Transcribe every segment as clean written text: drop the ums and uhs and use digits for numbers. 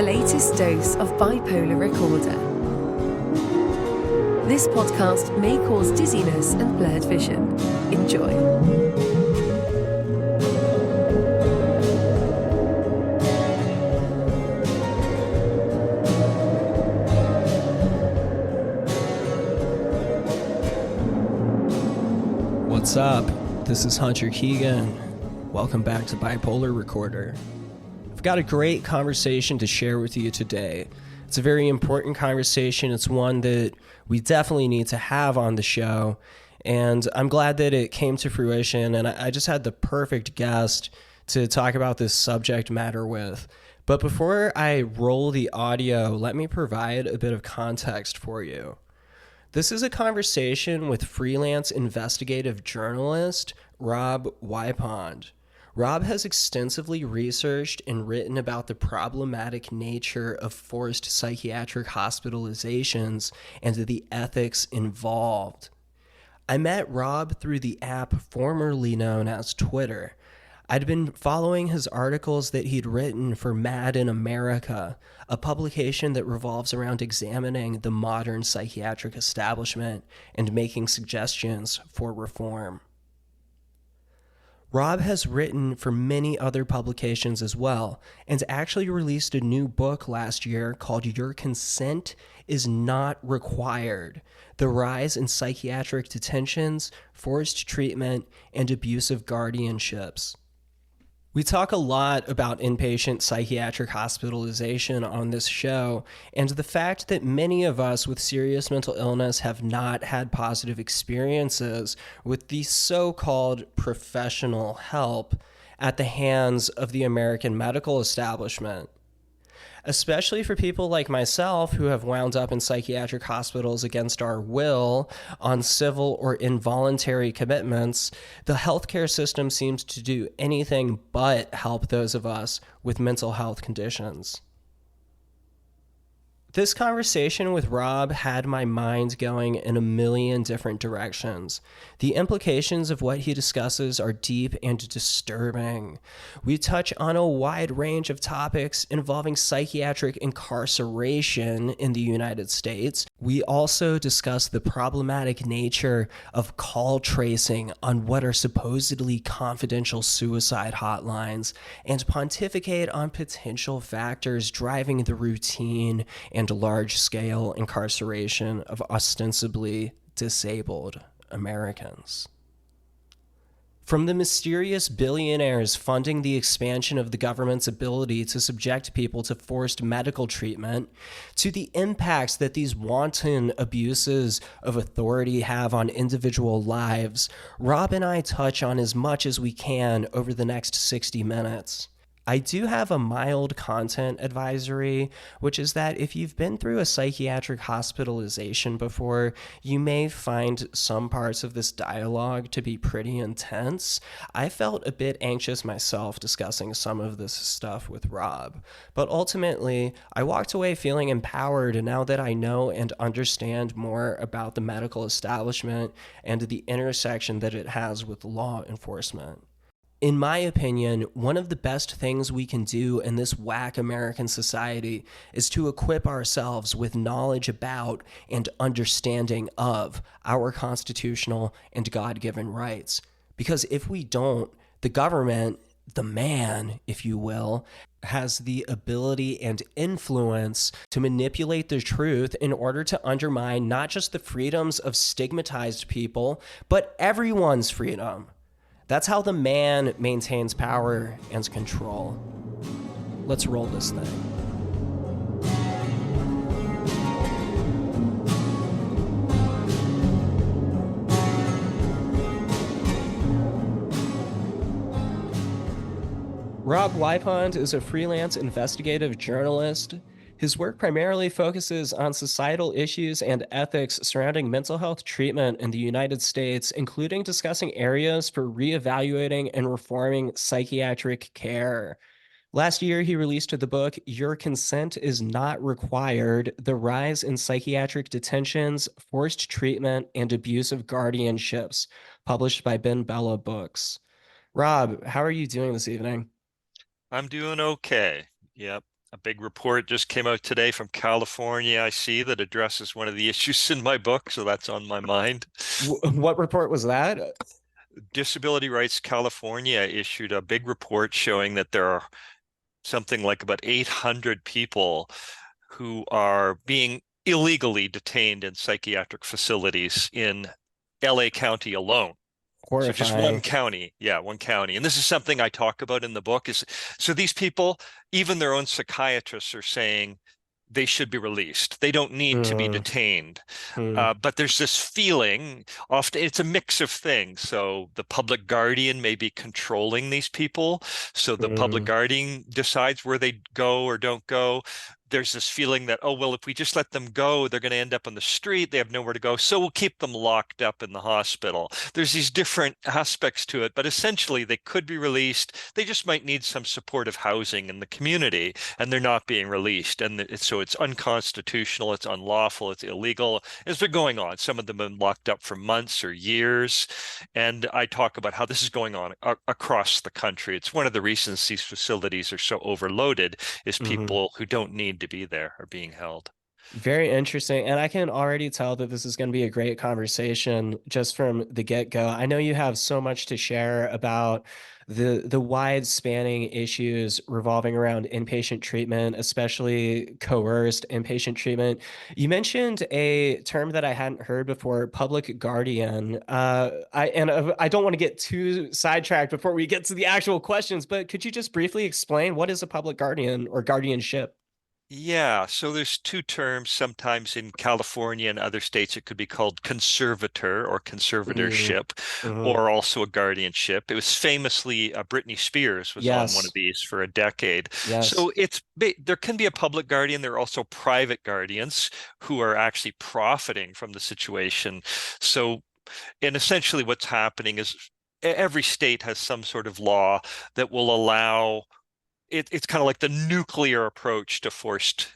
The latest dose of bipolar recorder. This podcast may cause dizziness and blurred vision. Enjoy. What's up? This is Hunter Keegan. Welcome back to Bipolar Recorder. I've got a great conversation to share with you today. It's a very important conversation. It's one that we definitely need to have on the show, and I'm glad that it came to fruition, and I just had the perfect guest to talk about this subject matter with. But before I roll the audio, let me provide a bit of context for you. This is a conversation with freelance investigative journalist Rob Wipond. Rob has extensively researched and written about the problematic nature of forced psychiatric hospitalizations and the ethics involved. I met Rob through the app formerly known as Twitter. I'd been following his articles that he'd written for Mad in America, a publication that revolves around examining the modern psychiatric establishment and making suggestions for reform. Rob has written for many other publications as well, and actually released a new book last year called Your Consent is Not Required: The Rise in Psychiatric Detentions, Forced Treatment, and Abusive Guardianships. We talk a lot about inpatient psychiatric hospitalization on this show, and the fact that many of us with serious mental illness have not had positive experiences with the so-called professional help at the hands of the American medical establishment. Especially for people like myself who have wound up in psychiatric hospitals against our will on civil or involuntary commitments, the healthcare system seems to do anything but help those of us with mental health conditions. This conversation with Rob had my mind going in a million different directions. The implications of what he discusses are deep and disturbing. We touch on a wide range of topics involving psychiatric incarceration in the United States. We also discuss the problematic nature of call tracing on what are supposedly confidential suicide hotlines, and pontificate on potential factors driving the routine and large-scale incarceration of ostensibly disabled Americans. From the mysterious billionaires funding the expansion of the government's ability to subject people to forced medical treatment, to the impacts that these wanton abuses of authority have on individual lives, Rob and I touch on as much as we can over the next 60 minutes. I do have a mild content advisory, which is that if you've been through a psychiatric hospitalization before, you may find some parts of this dialogue to be pretty intense. I felt a bit anxious myself discussing some of this stuff with Rob, but ultimately, I walked away feeling empowered now that I know and understand more about the medical establishment and the intersection that it has with law enforcement. In my opinion, one of the best things we can do in this whack American society is to equip ourselves with knowledge about and understanding of our constitutional and God-given rights. Because if we don't, the government, the man, if you will, has the ability and influence to manipulate the truth in order to undermine not just the freedoms of stigmatized people, but everyone's freedom. That's how the man maintains power and control. Let's roll this thing. Rob Wipond is a freelance investigative journalist. His work primarily focuses on societal issues and ethics surrounding mental health treatment in the United States, including discussing areas for reevaluating and reforming psychiatric care. Last year, he released the book, Your Consent is Not Required: The Rise in Psychiatric Detentions, Forced Treatment, and Abusive Guardianships, published by Ben Bella Books. Rob, how are you doing this evening? I'm doing okay. Yep. A big report just came out today from California, I see, that addresses one of the issues in my book, so that's on my mind. What report was that? Disability Rights California issued a big report showing that there are something like about 800 people who are being illegally detained in psychiatric facilities in LA County alone. So just one Horrifying. county. Yeah, one county. And this is something I talk about in the book is so these people, even their own psychiatrists are saying they should be released. They don't need to be Mm, detained. mm, But there's this feeling, often it's a mix of things. So the public guardian may be controlling these people. So the public mm, guardian decides where they go or don't go. There's this feeling that, oh, well, if we just let them go, they're going to end up on the street. They have nowhere to go. So we'll keep them locked up in the hospital. There's these different aspects to it, but essentially they could be released. They just might need some supportive housing in the community, and they're not being released. And so it's unconstitutional, it's unlawful, it's illegal. It's been going on. Some of them have been locked up for months or years. And I talk about how this is going on across the country. It's one of the reasons these facilities are so overloaded is mhm. people who don't need to be there are being held. Very interesting. And I can already tell that this is going to be a great conversation just from the get-go. I know you have so much to share about the wide spanning issues revolving around inpatient treatment, especially coerced inpatient treatment. You mentioned a term that I hadn't heard before, public guardian. I don't want to get too sidetracked before we get to the actual questions, but could you just briefly explain what is a public guardian or guardianship? Yeah, so there's two terms. Sometimes in California and other states, it could be called conservator or Mm, conservatorship, mhm. or also a guardianship. It was famously Britney Spears was on one of Yes. these for a decade. Yes. So there can be a public guardian. There are also private guardians who are actually profiting from the situation. So, and essentially what's happening is every state has some sort of law that will allow it's kind of like the nuclear approach to forced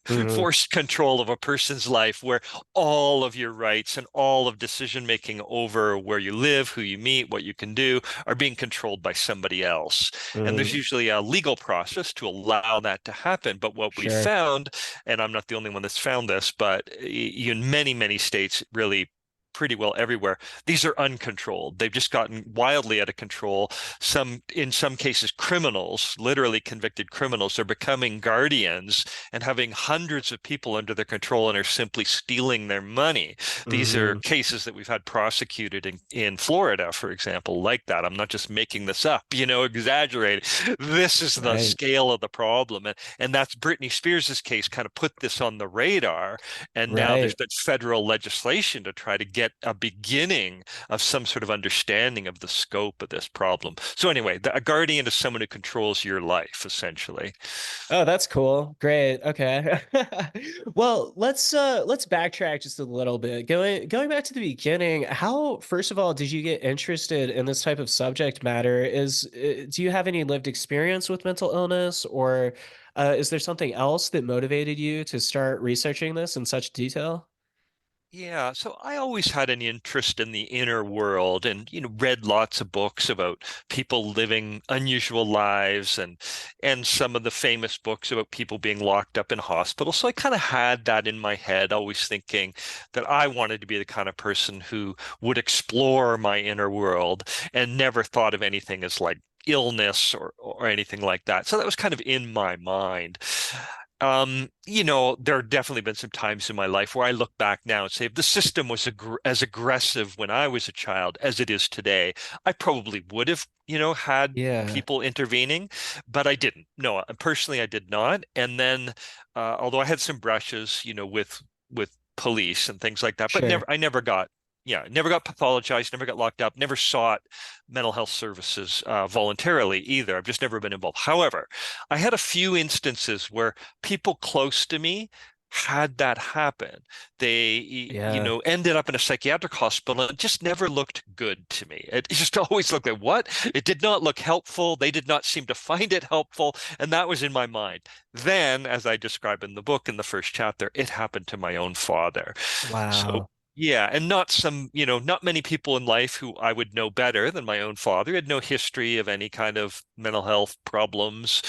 Hmm. forced control of a person's life, where all of your rights and all of decision making over where you live, who you meet, what you can do are being controlled by somebody else. And there's Hmm. usually a legal process to allow that to happen. But what we Sure. found, and I'm not the only one that's found this, but in many states, really pretty well everywhere, these are uncontrolled. They've just gotten wildly out of control. In some cases, criminals, literally convicted criminals, are becoming guardians and having hundreds of people under their control and are simply stealing their money. These are Hmm. cases that we've had prosecuted in Florida, for example, like that. I'm not just making this up, exaggerating. This is the Right. scale of the problem. And that's Britney Spears's case kind of put this on the radar. And now there's Right. been federal legislation to try to get a beginning of some sort of understanding of the scope of this problem. So anyway, a guardian is someone who controls your life, essentially. Oh, that's cool. Great. Okay. Well, let's backtrack just a little bit. Going back to the beginning, how first of all did you get interested in this type of subject matter? Do you have any lived experience with mental illness, or is there something else that motivated you to start researching this in such detail? Yeah, so I always had an interest in the inner world and, read lots of books about people living unusual lives and some of the famous books about people being locked up in hospitals. So I kind of had that in my head, always thinking that I wanted to be the kind of person who would explore my inner world and never thought of anything as like illness or anything like that. So that was kind of in my mind. There have definitely been some times in my life where I look back now and say, if the system was as aggressive when I was a child as it is today, I probably would have, had Yeah, people intervening, but I didn't. No, personally, I did not. And then, although I had some brushes, with police and things like that, but sure. never got pathologized, never got locked up, never sought mental health services voluntarily either. I've just never been involved. However, I had a few instances where people close to me had that happen. They, Yeah, ended up in a psychiatric hospital and it just never looked good to me. It just always looked like what? It did not look helpful. They did not seem to find it helpful. And that was in my mind. Then, as I describe in the book in the first chapter, it happened to my own father. So wow. yeah, and not many people in life who I would know better than my own father. He had no history of any kind of mental health problems,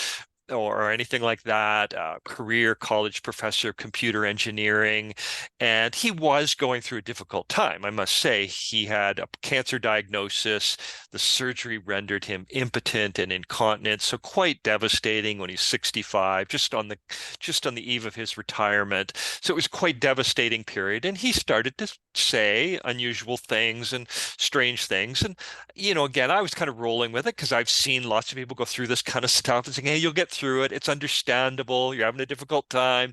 or anything like that. Career college professor of computer engineering. And he was going through a difficult time. I must say, he had a cancer diagnosis. The surgery rendered him impotent and incontinent. So quite devastating when he's 65, just on the eve of his retirement. So it was quite devastating period. And he started to say unusual things and strange things. And again, I was kind of rolling with it because I've seen lots of people go through this kind of stuff and saying, hey, you'll get through it. It's understandable. You're having a difficult time.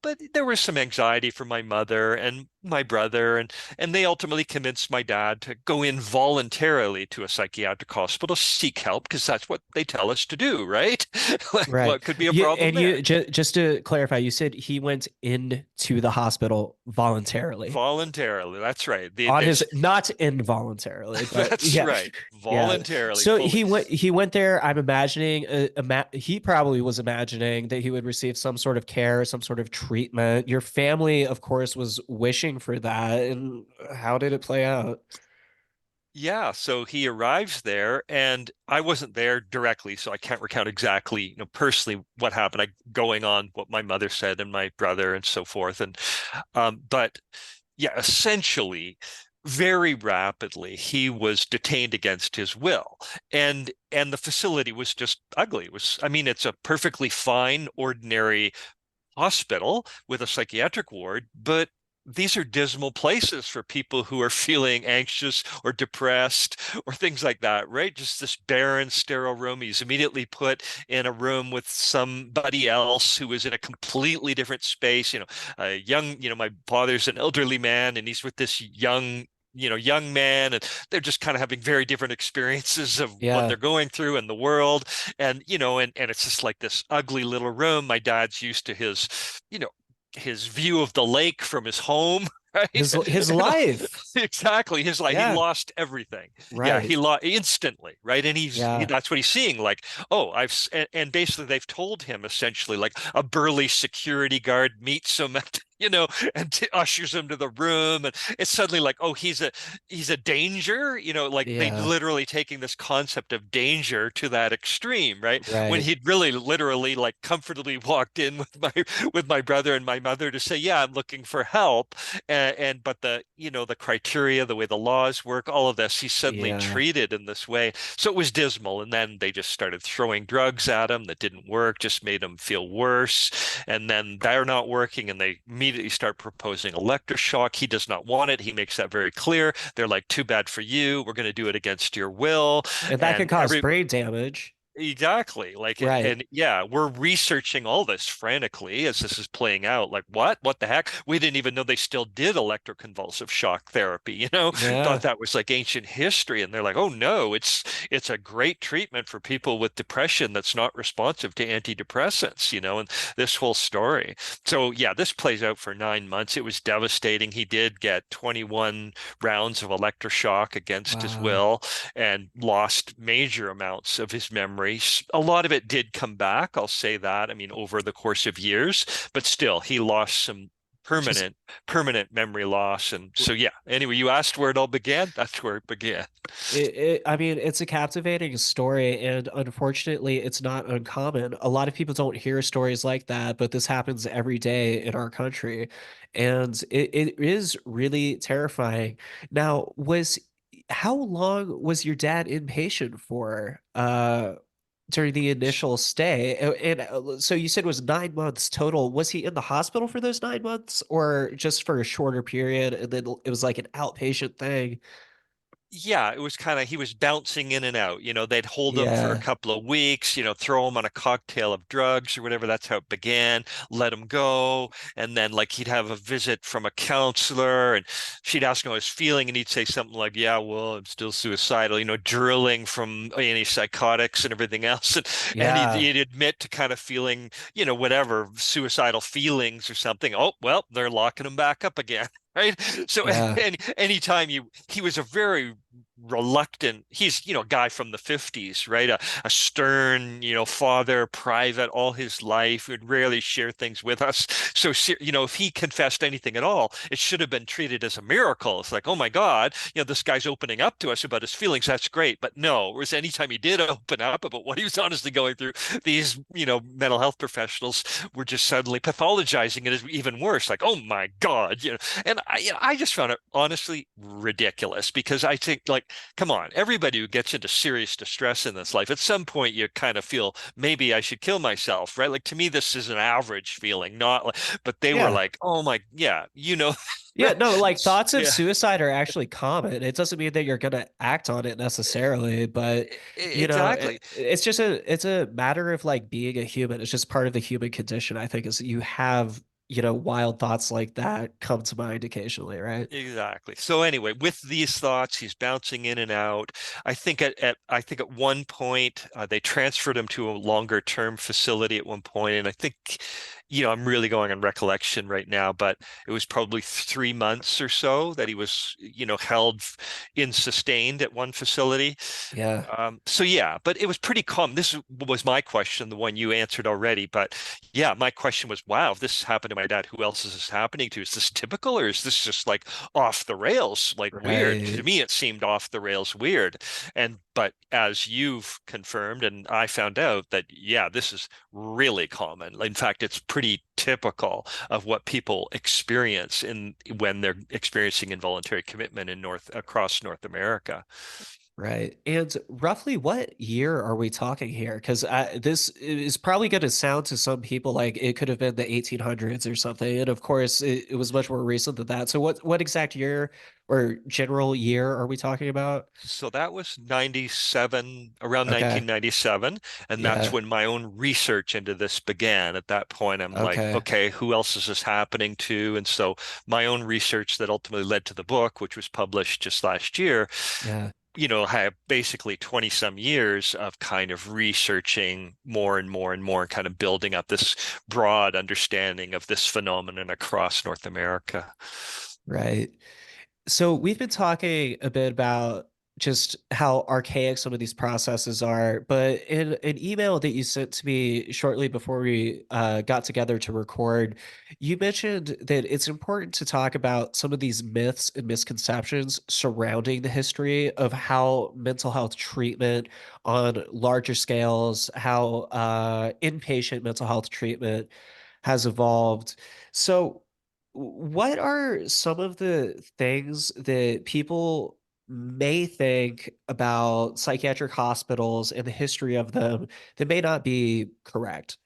But there was some anxiety for my mother and my brother, and they ultimately convinced my dad to go in voluntarily to a psychiatric hospital, seek help, because that's what they tell us to do, right? Like, Right. what could be a You problem and you there? just to clarify, you said he went into the hospital voluntarily Voluntarily, that's right. on his There's not involuntarily, but that's yeah, right. yeah. Voluntarily, So fully. he went there. I'm imagining he probably was imagining that he would receive some sort of care, some sort of treatment. Your family, of course, was wishing for that. And how did it play out? Yeah, so he arrives there, and I wasn't there directly, so I can't recount exactly, personally what happened. Going on what my mother said and my brother and so forth, and but yeah, essentially, very rapidly, he was detained against his will, and the facility was just ugly. It was, I mean, it's a perfectly fine, ordinary hospital with a psychiatric ward, but these are dismal places for people who are feeling anxious or depressed or things like that, right? Just this barren, sterile room. He's immediately put in a room with somebody else who is in a completely different space. A young, my father's an elderly man, and he's with this young man, and they're just kind of having very different experiences of what Yeah, they're going through in the world. And it's just like this ugly little room. My dad's used to you know his view of the lake from his home, right? his And life. exactly, his like he Yeah, lost everything. Yeah, he right. lost instantly, right? And Yeah, that's what he's seeing. Like, oh, and basically they've told him essentially like a burly security guard meets him at and ushers him to the room, and it's suddenly like, oh, he's a danger, like they yeah, literally taking this concept of danger to that extreme, right? When right. he'd really literally like comfortably walked in with my brother and my mother to say, yeah, I'm looking for help, and but the criteria, the way the laws work, all of this, he's suddenly Yeah. treated in this way. So it was dismal. And then they just started throwing drugs at him that didn't work, just made him feel worse. And then they're not working, and they immediately start proposing electroshock. He does not want it. He makes that very clear. They're like, too bad for you. We're going to do it against your will. And that could And cause brain damage. exactly. Like, Right. and yeah, we're researching all this frantically as this is playing out. Like, what? What the heck? We didn't even know they still did electroconvulsive shock therapy, Thought Yeah. that was like ancient history. And they're like, oh no, it's a great treatment for people with depression that's not responsive to antidepressants, and this whole story. So yeah, this plays out for 9 months. It was devastating. He did get 21 rounds of electroshock against his Wow. will and lost major amounts of his memory. A lot of it did come back, I'll say that. I mean, over the course of years, but still, he lost some Just permanent memory loss. And so, yeah, anyway, you asked where it all began. That's where it began. I mean, it's a captivating story, and unfortunately, it's not uncommon. A lot of people don't hear stories like that, but this happens every day in our country, and it is really terrifying. Now, was how long was your dad inpatient for? During the initial stay. And so you said it was 9 months total. Was he in the hospital for those 9 months or just for a shorter period? And then it was like an outpatient thing? Yeah, it was kind of, he was bouncing in and out. They'd hold him for a Yeah. couple of weeks, throw him on a cocktail of drugs or whatever. That's how it began. Let him go. And then, like, he'd have a visit from a counselor, and she'd ask him how he's feeling. And he'd say something like, yeah, well, I'm still suicidal, drilling from antipsychotics and everything else. And Yeah. he'd admit to kind of feeling, whatever suicidal feelings or something. Oh, well, they're locking him back up again. Right. So Yeah. anytime he was a very reluctant. He's, a guy from the 50s, right? A stern, father, private all his life, would rarely share things with us. So, if he confessed anything at all, it should have been treated as a miracle. It's like, oh my God, this guy's opening up to us about his feelings. That's great. But no, whereas anytime he did open up about what he was honestly going through, these, mental health professionals were just suddenly pathologizing it as even worse. Like, oh my God, and I just found it honestly ridiculous because I think, like, come on, everybody who gets into serious distress in this life, at some point you kind of feel maybe I should kill myself, right? Like, to me, this is an average feeling, not like, but they were Yeah. like, oh my, yeah, Yeah, no, like thoughts of yeah, suicide are actually common. It doesn't mean that you're gonna act on it necessarily, but exactly. it's just a matter of like being a human. It's just part of the human condition, I think, is you have, wild thoughts like that come to mind occasionally, right? Exactly. So anyway, with these thoughts, he's bouncing in and out. I think at one point they transferred him to a longer term facility at one point, and I think, I'm really going on recollection right now, but it was probably 3 months or so that he was, held in sustained at one facility. Yeah. So yeah, but it was pretty calm. This was my question, the one you answered already. But yeah, my question was, wow, if this happened to my dad, who else is this happening to? Is this typical, or is this just like off the rails, like weird? To Right. me, it seemed off the rails weird. But as you've confirmed, and I found out that, yeah, this is really common. In fact, it's pretty typical of what people experience in when they're experiencing involuntary commitment across North America. Right. And roughly what year are we talking here? Because this is probably going to sound to some people like it could have been the 1800s or something. And of course, it was much more recent than that. So what exact year or general year are we talking about? So that was 97, around Okay. 1997. And that's Yeah. when my own research into this began. At that point, I'm like, Okay. okay, who else is this happening to? And so my own research that ultimately led to the book, which was published just last year, Yeah. have basically 20 some years of kind of researching more and more and more, and kind of building up this broad understanding of this phenomenon across North America. Right. So we've been talking a bit about just how archaic some of these processes are, but in an email that you sent to me shortly before we got together to record, you mentioned that it's important to talk about some of these myths and misconceptions surrounding the history of how mental health treatment on larger scales, how inpatient mental health treatment has evolved. So, what are some of the things that people may think about psychiatric hospitals and the history of them that may not be correct?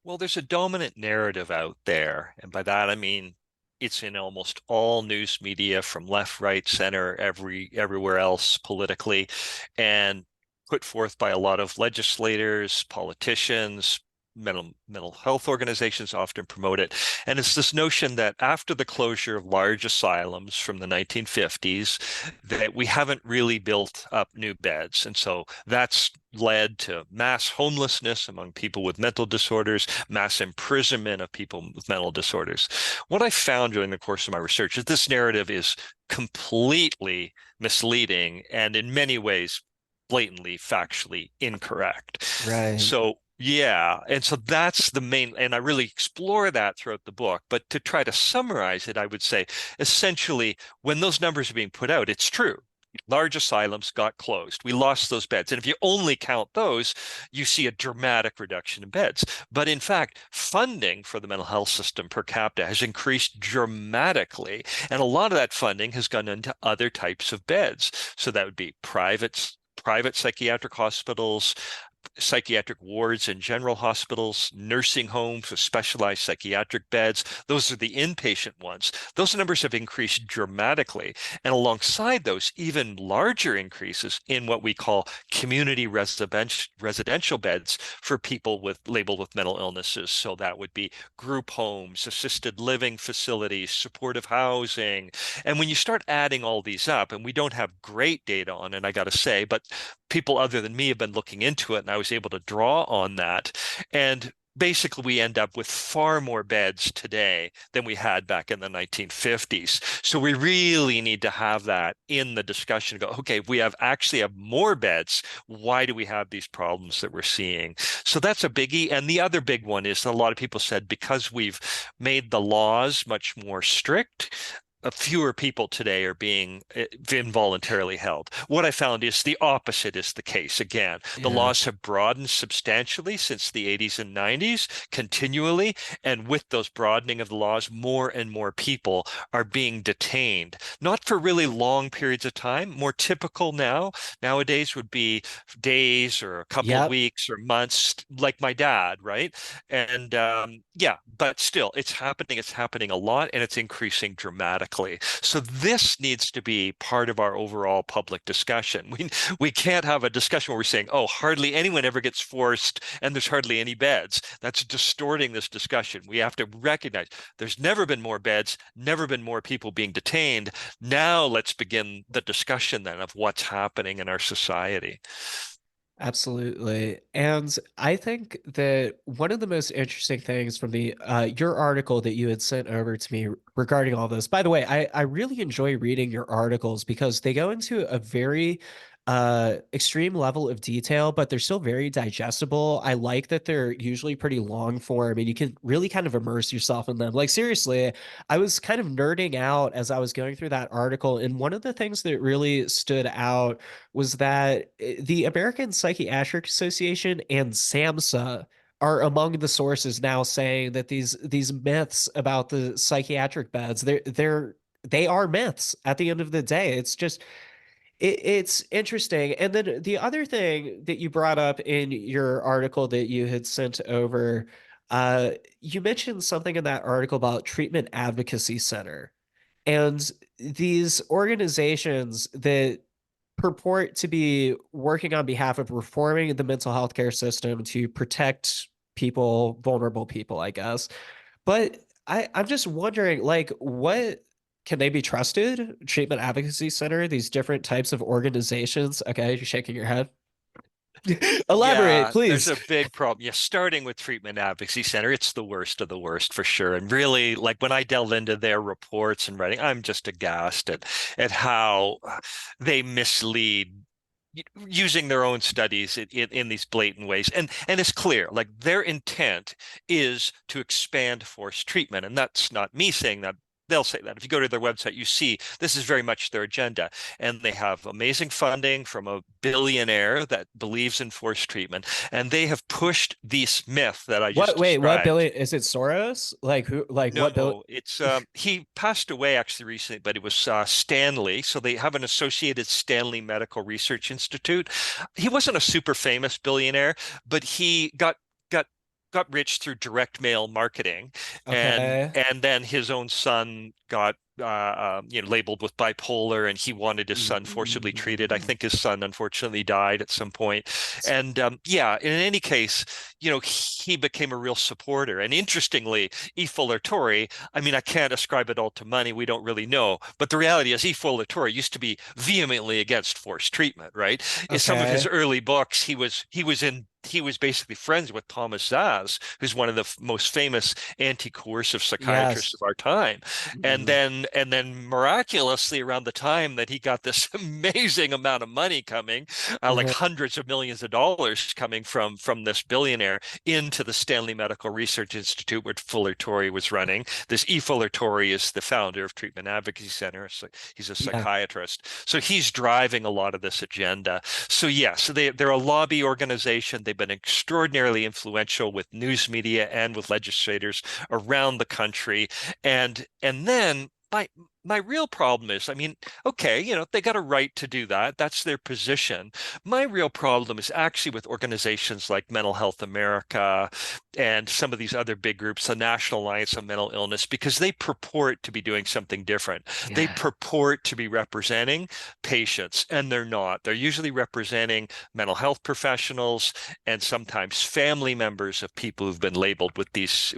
Well, there's a dominant narrative out there, and by that I mean it's in almost all news media from left, right, center, everywhere else politically, and put forth by a lot of legislators, politicians, mental health organizations often promote it. And it's this notion that after the closure of large asylums from the 1950s, that we haven't really built up new beds. And so that's led to mass homelessness among people with mental disorders, mass imprisonment of people with mental disorders. What I found during the course of my research is this narrative is completely misleading and in many ways blatantly factually incorrect. Right. So yeah, and so that's the main, and I really explore that throughout the book. But to try to summarize it, I would say essentially when those numbers are being put out, it's true. Large asylums got closed. We lost those beds. And if you only count those, you see a dramatic reduction in beds. But in fact, funding for the mental health system per capita has increased dramatically. And a lot of that funding has gone into other types of beds. So that would be private psychiatric hospitals, psychiatric wards in general hospitals, nursing homes with specialized psychiatric beds. Those are the inpatient ones. Those numbers have increased dramatically. And alongside those, even larger increases in what we call community residential beds for people labeled with mental illnesses. So that would be group homes, assisted living facilities, supportive housing. And when you start adding all these up, and we don't have great data on it, I got to say, but people other than me have been looking into it, and I was able to draw on that. And basically we end up with far more beds today than we had back in the 1950s. So we really need to have that in the discussion. Go, okay, if we actually have more beds, why do we have these problems that we're seeing? So that's a biggie. And the other big one is that a lot of people said because we've made the laws much more strict, fewer people today are being involuntarily held. What I found is the opposite is the case. Again, the Yeah. laws have broadened substantially since the 80s and 90s, continually. And with those broadening of the laws, more and more people are being detained, not for really long periods of time. More typical nowadays would be days or a couple of Yep. weeks or months, like my dad, right? And yeah, but still, it's happening. It's happening a lot, and it's increasing dramatically. So this needs to be part of our overall public discussion. We can't have a discussion where we're saying, oh, hardly anyone ever gets forced, and there's hardly any beds. That's distorting this discussion. We have to recognize there's never been more beds, never been more people being detained. Now let's begin the discussion then of what's happening in our society. Absolutely. And I think that one of the most interesting things from the your article that you had sent over to me regarding all this, by the way, I really enjoy reading your articles because they go into a very extreme level of detail, but they're still very digestible. I like that they're usually pretty long form and you can really kind of immerse yourself in them. Like seriously, I was kind of nerding out as I was going through that article, and one of the things that really stood out was that the American Psychiatric Association and SAMHSA are among the sources now saying that these myths about the psychiatric beds, they are myths at the end of the day. It's just it's interesting. And then the other thing that you brought up in your article that you had sent over, you mentioned something in that article about treatment advocacy center and these organizations that purport to be working on behalf of reforming the mental health care system to protect people, vulnerable people, I guess. But I'm just wondering, like, what can they be trusted? Treatment Advocacy Center, these different types of organizations. Okay, you're shaking your head. Elaborate, Yeah, there's please. a big problem. Yeah, starting with Treatment Advocacy Center, it's the worst of the worst for sure. And really, like when I delve into their reports and writing, I'm just aghast at how they mislead using their own studies in these blatant ways. And it's clear, like their intent is to expand forced treatment. And that's not me saying that. They'll say that. If you go to their website, you see this is very much their agenda. And they have amazing funding from a billionaire that believes in forced treatment. And they have pushed this myth that I just What, wait, what described. billion is it Soros? Like who, like what bill? No, it's he passed away actually recently, but it was Stanley. So they have an associated Stanley Medical Research Institute. He wasn't a super famous billionaire, but he got got rich through direct mail marketing, Okay. and then his own son got labeled with bipolar, and he wanted his son forcibly treated. I Mm. think his son unfortunately died at some point. And yeah, in any case, he became a real supporter. And interestingly, E. Fuller Torrey, I mean, I can't ascribe it all to money. We don't really know. But the reality is, E. Fuller Torrey used to be vehemently against forced treatment, right? In some of his Okay. early books, he was basically friends with Thomas Zaz, who's one of the most famous anti-coercive psychiatrists Yes. of our time. And Mhm. then miraculously around the time that he got this amazing amount of money coming, like Mhm. hundreds of millions of dollars coming from this billionaire into the Stanley Medical Research Institute, where Fuller Torrey was running. This E. Fuller Torrey is the founder of Treatment Advocacy Center. So he's a Yeah. psychiatrist. So he's driving a lot of this agenda. So yes, they're a lobby organization. They've been extraordinarily influential with news media and with legislators around the country. And then my real problem is, I mean, okay, they got a right to do that. That's their position. My real problem is actually with organizations like Mental Health America and some of these other big groups, the National Alliance on Mental Illness, because they purport to be doing something different. They Yeah. purport to be representing patients, and they're not. They're usually representing mental health professionals and sometimes family members of people who've been labeled with these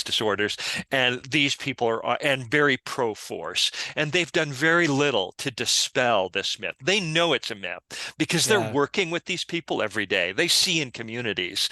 disorders. And these people are and very pro force. And they've done very little to dispel this myth. They know it's a myth because they're Yeah. working with these people every day. They see in communities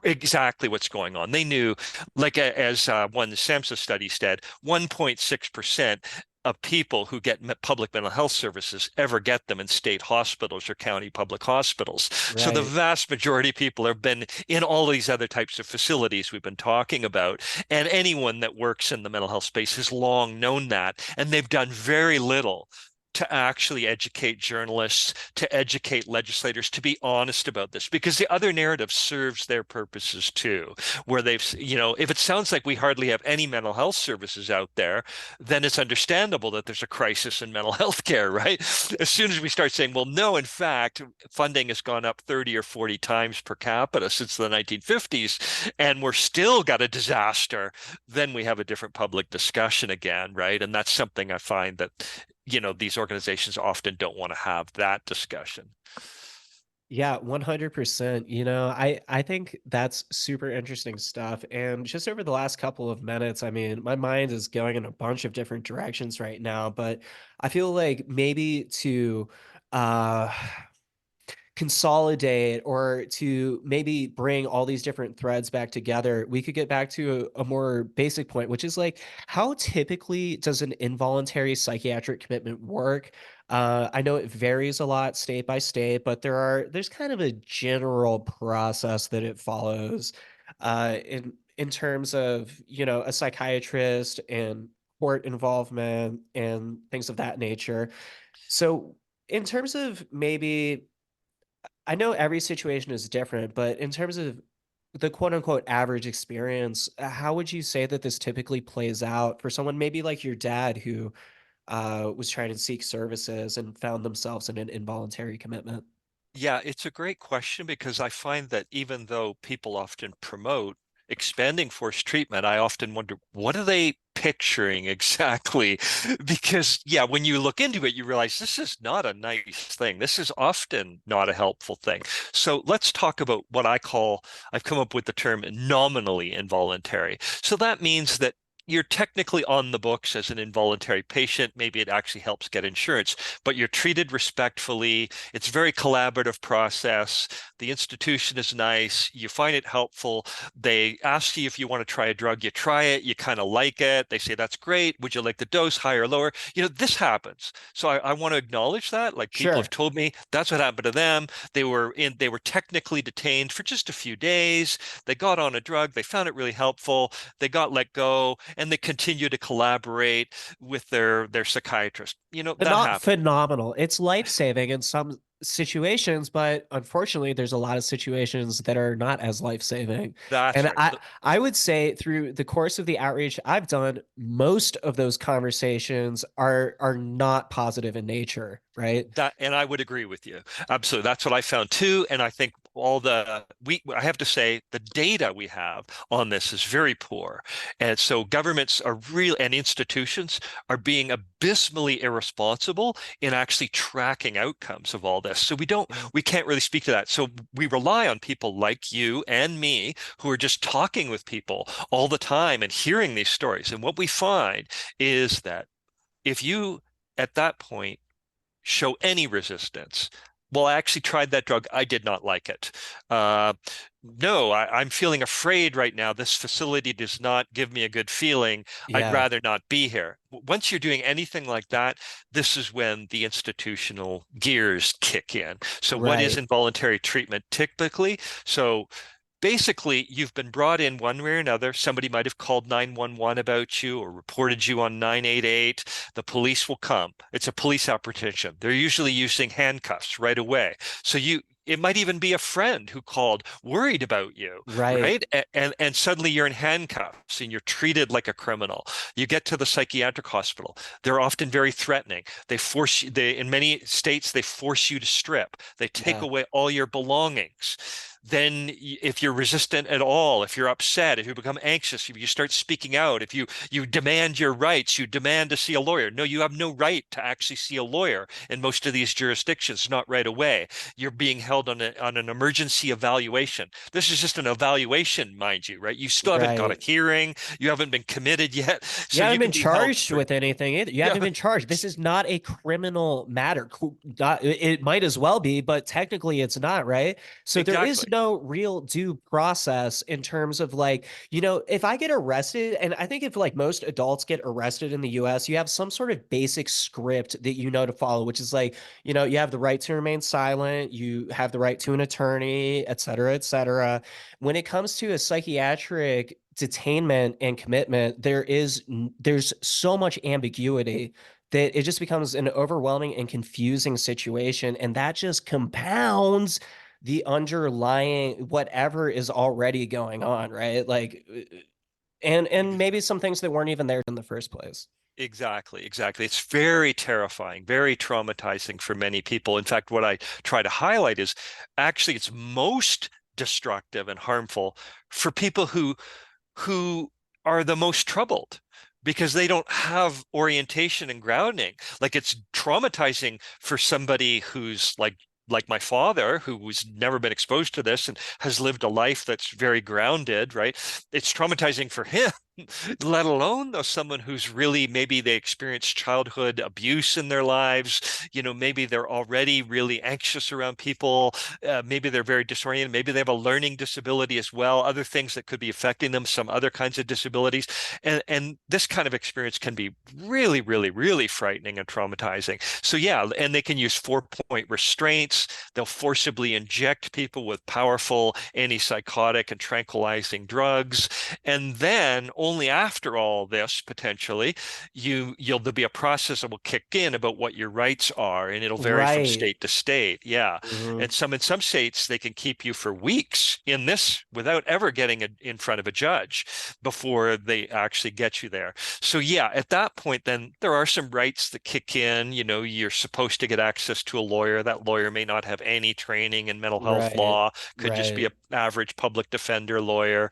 exactly what's going on. They knew, like as one SAMHSA study said, 1.6% of people who get public mental health services ever get them in state hospitals or county public hospitals. So the Right. vast majority of people have been in all these other types of facilities we've been talking about. And anyone that works in the mental health space has long known that. And they've done very little to actually educate journalists, to educate legislators, to be honest about this, because the other narrative serves their purposes too, where they've, if it sounds like we hardly have any mental health services out there, then it's understandable that there's a crisis in mental health care, right? As soon as we start saying, well, no, in fact, funding has gone up 30 or 40 times per capita since the 1950s, and we're still got a disaster, then we have a different public discussion again, right? And that's something I find that these organizations often don't want to have that discussion. Yeah, 100%. I think that's super interesting stuff. And just over the last couple of minutes, I mean, my mind is going in a bunch of different directions right now, but I feel like maybe to uh consolidate or to maybe bring all these different threads back together, we could get back to a more basic point, which is like, how typically does an involuntary psychiatric commitment work? I know it varies a lot state by state, but there's kind of a general process that it follows in terms of, a psychiatrist and court involvement and things of that nature. So in terms of maybe I know every situation is different, but in terms of the quote unquote average experience, how would you say that this typically plays out for someone maybe like your dad who was trying to seek services and found themselves in an involuntary commitment? Yeah, it's a great question because I find that even though people often promote expanding forced treatment, I often wonder, what are they picturing exactly? Because, yeah, when you look into it, you realize this is not a nice thing. This is often not a helpful thing. So let's talk about what I've come up with the term nominally involuntary. So that means that you're technically on the books as an involuntary patient. Maybe it actually helps get insurance, but you're treated respectfully. It's a very collaborative process. The institution is nice. You find it helpful. They ask you if you want to try a drug. You try it. You kind of like it. They say, that's great. Would you like the dose higher or lower? This happens. So I want to acknowledge that. Like, people have Sure. told me that's what happened to them. They were technically detained for just a few days. They got on a drug. They found it really helpful. They got let go, and they continue to collaborate with their psychiatrist. But That not happens. phenomenal. It's life-saving in some situations, but unfortunately, there's a lot of situations that are not as life-saving. That's And right. I would say through the course of the outreach I've done, most of those conversations are not positive in nature, right? And I would agree with you. Absolutely. That's what I found too. And I think I have to say, the data we have on this is very poor. And so governments are real, and institutions are being abysmally irresponsible in actually tracking outcomes of all this. So Yeah. we can't really speak to that. So we rely on people like you and me who are just talking with people all the time and hearing these stories. And what we find is that if you, at that point, show any resistance. Well, I actually tried that drug. I did not like it. Uh, no, I'm feeling afraid right now. This facility does not give me a good feeling. I'd Yeah. rather not be here. Once you're doing anything like that, this is when the institutional gears kick in. So, what is Right. involuntary treatment typically? So, basically, you've been brought in one way or another. Somebody might have called 911 about you or reported you on 988. The police will come. It's a police apprehension. They're usually using handcuffs right away. So it might even be a friend who called worried about you, Right. right? And suddenly you're in handcuffs and you're treated like a criminal. You get to the psychiatric hospital. They're often very threatening. In many states, they force you to strip. They take Yeah. away all your belongings. then if you're resistant at all, if you're upset, if you become anxious, if you start speaking out, if you demand your rights, you demand to see a lawyer. No, you have no right to actually see a lawyer in most of these jurisdictions, not right away. You're being held on an emergency evaluation. This is just an evaluation, mind you, right? You still haven't got a Right. hearing. You haven't been committed yet. You So haven't you been can be held charged for, with anything either. You yeah, haven't been charged. This is not a criminal matter. It might as well be, but technically it's not, right? So there is exactly. no real due process in terms of like, if I get arrested, and I think if like most adults get arrested in the US, you have some sort of basic script that you know to follow, which is like, you have the right to remain silent, you have the right to an attorney, et cetera, et cetera. When it comes to a psychiatric detainment and commitment, there's so much ambiguity that it just becomes an overwhelming and confusing situation, and that just compounds the underlying whatever is already going on, right? Like, and maybe some things that weren't even there in the first place. Exactly, exactly. It's very terrifying, very traumatizing for many people. In fact, what I try to highlight is actually it's most destructive and harmful for people who are the most troubled because they don't have orientation and grounding. Like it's traumatizing for somebody who's like my father, who's never been exposed to this and has lived a life that's very grounded, right? It's traumatizing for him, let alone though someone who's really maybe they experienced childhood abuse in their lives. Maybe they're already really anxious around people. Maybe they're very disoriented. Maybe they have a learning disability as well, other things that could be affecting them, some other kinds of disabilities. And this kind of experience can be really, really, really frightening and traumatizing. So yeah, and they can use 4-point restraints. They'll forcibly inject people with powerful antipsychotic and tranquilizing drugs. And then only after all this, potentially, there'll be a process that will kick in about what your rights are, and it'll vary from Right. state to state. Yeah. Mhm. And in some states, they can keep you for weeks in this without ever getting in front of a judge before they actually get you there. So yeah, at that point, then there are some rights that kick in. You're supposed to get access to a lawyer. That lawyer may not have any training in mental health Right. law, could just be an Right. average public defender lawyer,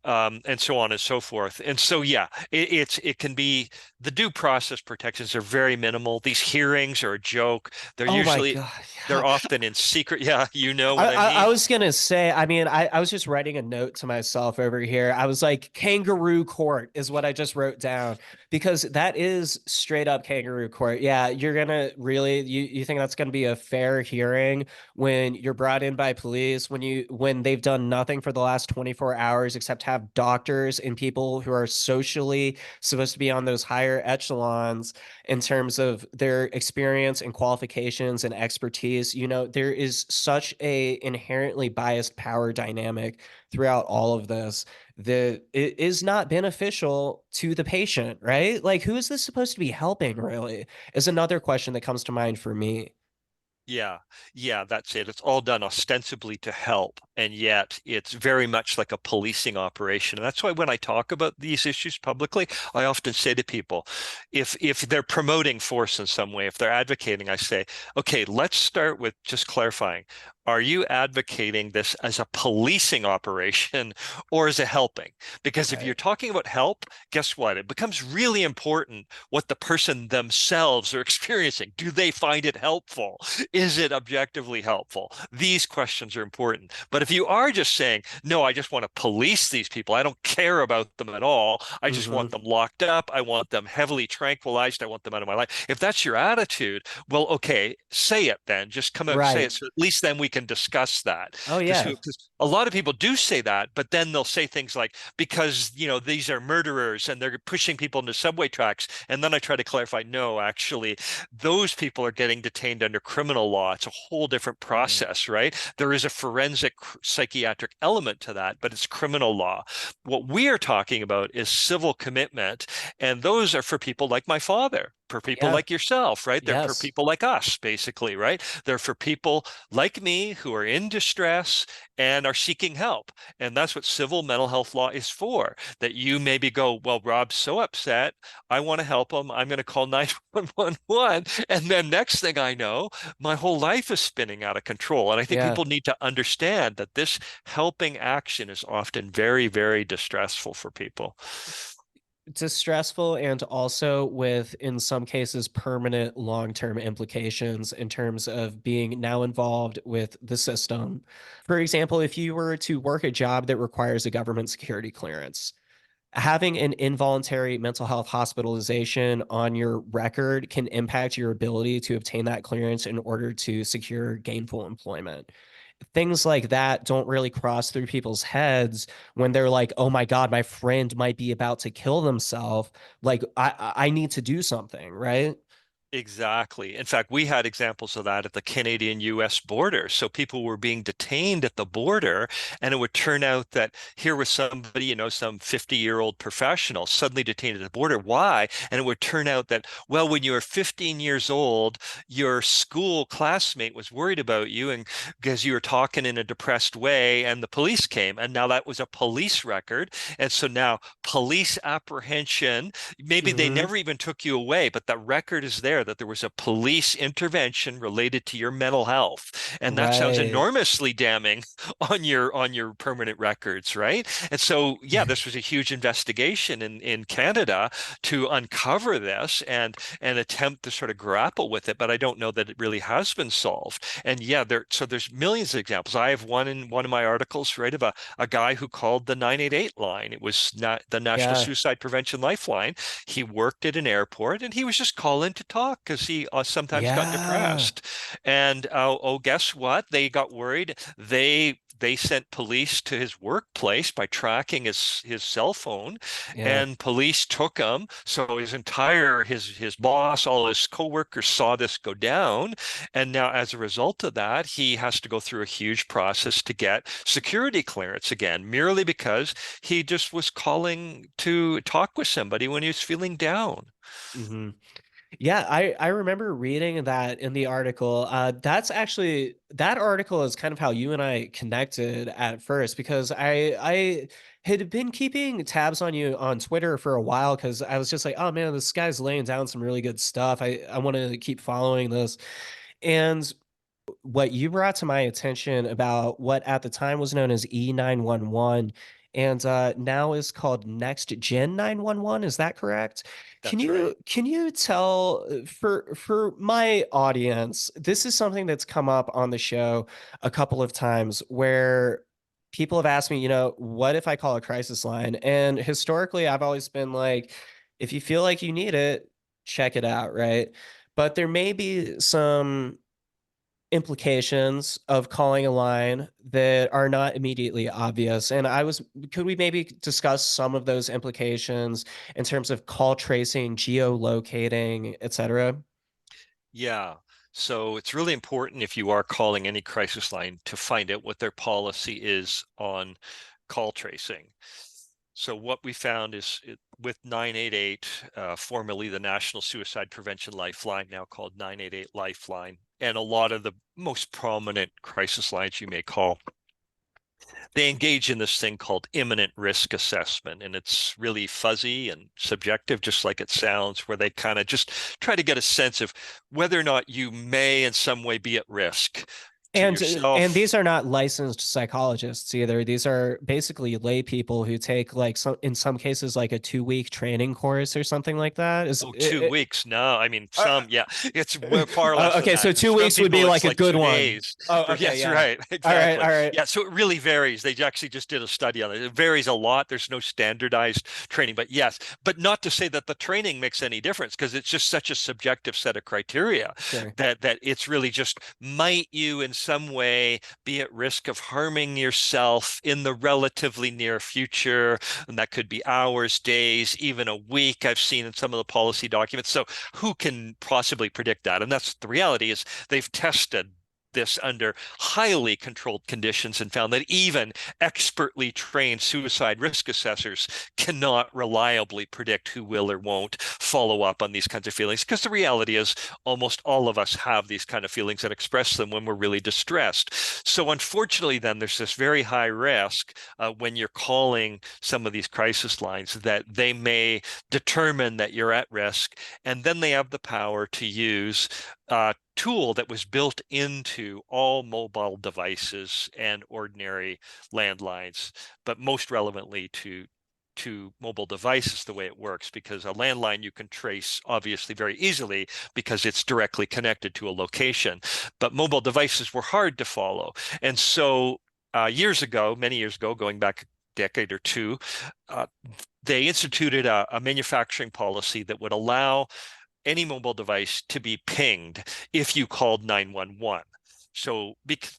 and so on and so forth. And so, yeah, it can be the due process protections are very minimal. These hearings are a joke. Oh my God. They're often in secret. Yeah, you know I, what I I, I mean? was gonna say, I mean, I was just writing a note to myself over here. I was like, kangaroo court is what I just wrote down because that is straight up kangaroo court. Yeah, you're gonna really you think that's gonna be a fair hearing when you're brought in by police, when they've done nothing for the last 24 hours except have doctors and people who are socially supposed to be on those higher echelons in terms of their experience and qualifications and expertise. There is such a inherently biased power dynamic throughout all of this that it is not beneficial to the patient, right? Like, who is this supposed to be helping, really? Is another question that comes to mind for me. Yeah, yeah, that's it. It's all done ostensibly to help, and yet it's very much like a policing operation. And that's why when I talk about these issues publicly, I often say to people, if they're promoting force in some way, if they're advocating, I say, okay, let's start with just clarifying. Are you advocating this as a policing operation or as a helping? Because if you're Right. talking about help, guess what? It becomes really important what the person themselves are experiencing. Do they find it helpful? Is it objectively helpful? These questions are important. But if you are just saying, no, I just want to police these people, I don't care about them at all. I just Hmm. want them locked up. I want them heavily tranquilized. I want them out of my life. If that's your attitude, well, okay, say it then. Just come out and say it. Right. So at least then we can discuss that. Oh Because yeah. a lot of people do say that, but then they'll say things like, because, these are murderers and they're pushing people into subway tracks. And then I try to clarify, no, actually, those people are getting detained under criminal law. It's a whole different Right. process, right? There is a forensic psychiatric element to that, but it's criminal law. What we are talking about is civil commitment, and those are for people like my father. for people Yeah. like yourself, right? They're for Yes. people like us, basically, right? They're for people like me who are in distress and are seeking help. And that's what civil mental health law is for, that you maybe go, well, Rob's so upset. I want to help him. I'm going to call 911. And then next thing I know, my whole life is spinning out of control. And I think Yeah. people need to understand that this helping action is often very, very distressful for people. Distressful, and also with, in some cases, permanent long-term implications in terms of being now involved with the system. For example, if you were to work a job that requires a government security clearance, having an involuntary mental health hospitalization on your record can impact your ability to obtain that clearance in order to secure gainful employment. Things like that don't really cross through people's heads when they're like, "Oh my god, my friend might be about to kill themselves. Like, I need to do something," right? Exactly. In fact, we had examples of that at the Canadian-US border. So people were being detained at the border, and it would turn out that here was somebody, some 50-year-old professional suddenly detained at the border. Why? And it would turn out that, well, when you were 15 years old, your school classmate was worried about you and because you were talking in a depressed way, and the police came. And now that was a police record. And so now police apprehension, maybe they Mhm. never even took you away, but the record is there that there was a police intervention related to your mental health. And that sounds Right. enormously damning on your permanent records, right? And so, yeah, this was a huge investigation in Canada to uncover this and attempt to sort of grapple with it, but I don't know that it really has been solved. And yeah, there's millions of examples. I have one in one of my articles, right, of a guy who called the 988 line. It was not the National Yeah. Suicide Prevention Lifeline. He worked at an airport and he was just calling to talk because he sometimes got Yeah. depressed. And oh, guess what? They got worried. They sent police to his workplace by tracking his cell phone, Yeah. and police took him. So his boss, all his coworkers saw this go down, and now as a result of that, he has to go through a huge process to get security clearance again, merely because he just was calling to talk with somebody when he was feeling down. Mhm. Yeah, I remember reading that in the article. That's actually, that article is kind of how you and I connected at first, because I had been keeping tabs on you on Twitter for a while because I was just like, oh man, this guy's laying down some really good stuff. I want to keep following this. And what you brought to my attention about what at the time was known as E911 and now is called Next Gen 911. Is that correct? Can That's right. you tell for my audience, this is something that's come up on the show a couple of times where people have asked me, what if I call a crisis line? And historically, I've always been like, if you feel like you need it, check it out, right? But there may be some implications of calling a line that are not immediately obvious. And could we maybe discuss some of those implications in terms of call tracing, geolocating, et cetera? Yeah. So it's really important if you are calling any crisis line to find out what their policy is on call tracing. So what we found is with 988, formerly the National Suicide Prevention Lifeline, now called 988 Lifeline, and a lot of the most prominent crisis lines you may call, they engage in this thing called imminent risk assessment. And it's really fuzzy and subjective, just like it sounds, where they kind of just try to get a sense of whether or not you may in some way be at risk to And yourself. these are not licensed psychologists either. These are basically lay people who take like some, in some cases, like a 2-week training course or something like that. Is Oh, two it, weeks? No, I mean uh, some. Yeah, it's far less than okay, so that. two Some weeks would be people, like it's a like good one. 2 days. Oh, okay, Yes, yeah. right, All right, exactly. all right. Yeah, so it really varies. They actually just did a study on it. It varies a lot. There's no standardized training, but yes, but not to say that the training makes any difference because it's just such a subjective set of criteria Sure. that it's really just might you in some way be at risk of harming yourself in the relatively near future, and that could be hours, days, even a week. I've seen in some of the policy documents. So who can possibly predict that? And that's the reality is they've tested this under highly controlled conditions and found that even expertly trained suicide risk assessors cannot reliably predict who will or won't follow up on these kinds of feelings. Because the reality is almost all of us have these kind of feelings and express them when we're really distressed. So unfortunately, then there's this very high risk when you're calling some of these crisis lines that they may determine that you're at risk, and then they have the power to use tool that was built into all mobile devices and ordinary landlines, but most relevantly to mobile devices, the way it works, because a landline you can trace obviously very easily because it's directly connected to a location, but mobile devices were hard to follow. And so years ago, many years ago, going back a decade or two, they instituted a manufacturing policy that would allow any mobile device to be pinged if you called 911. So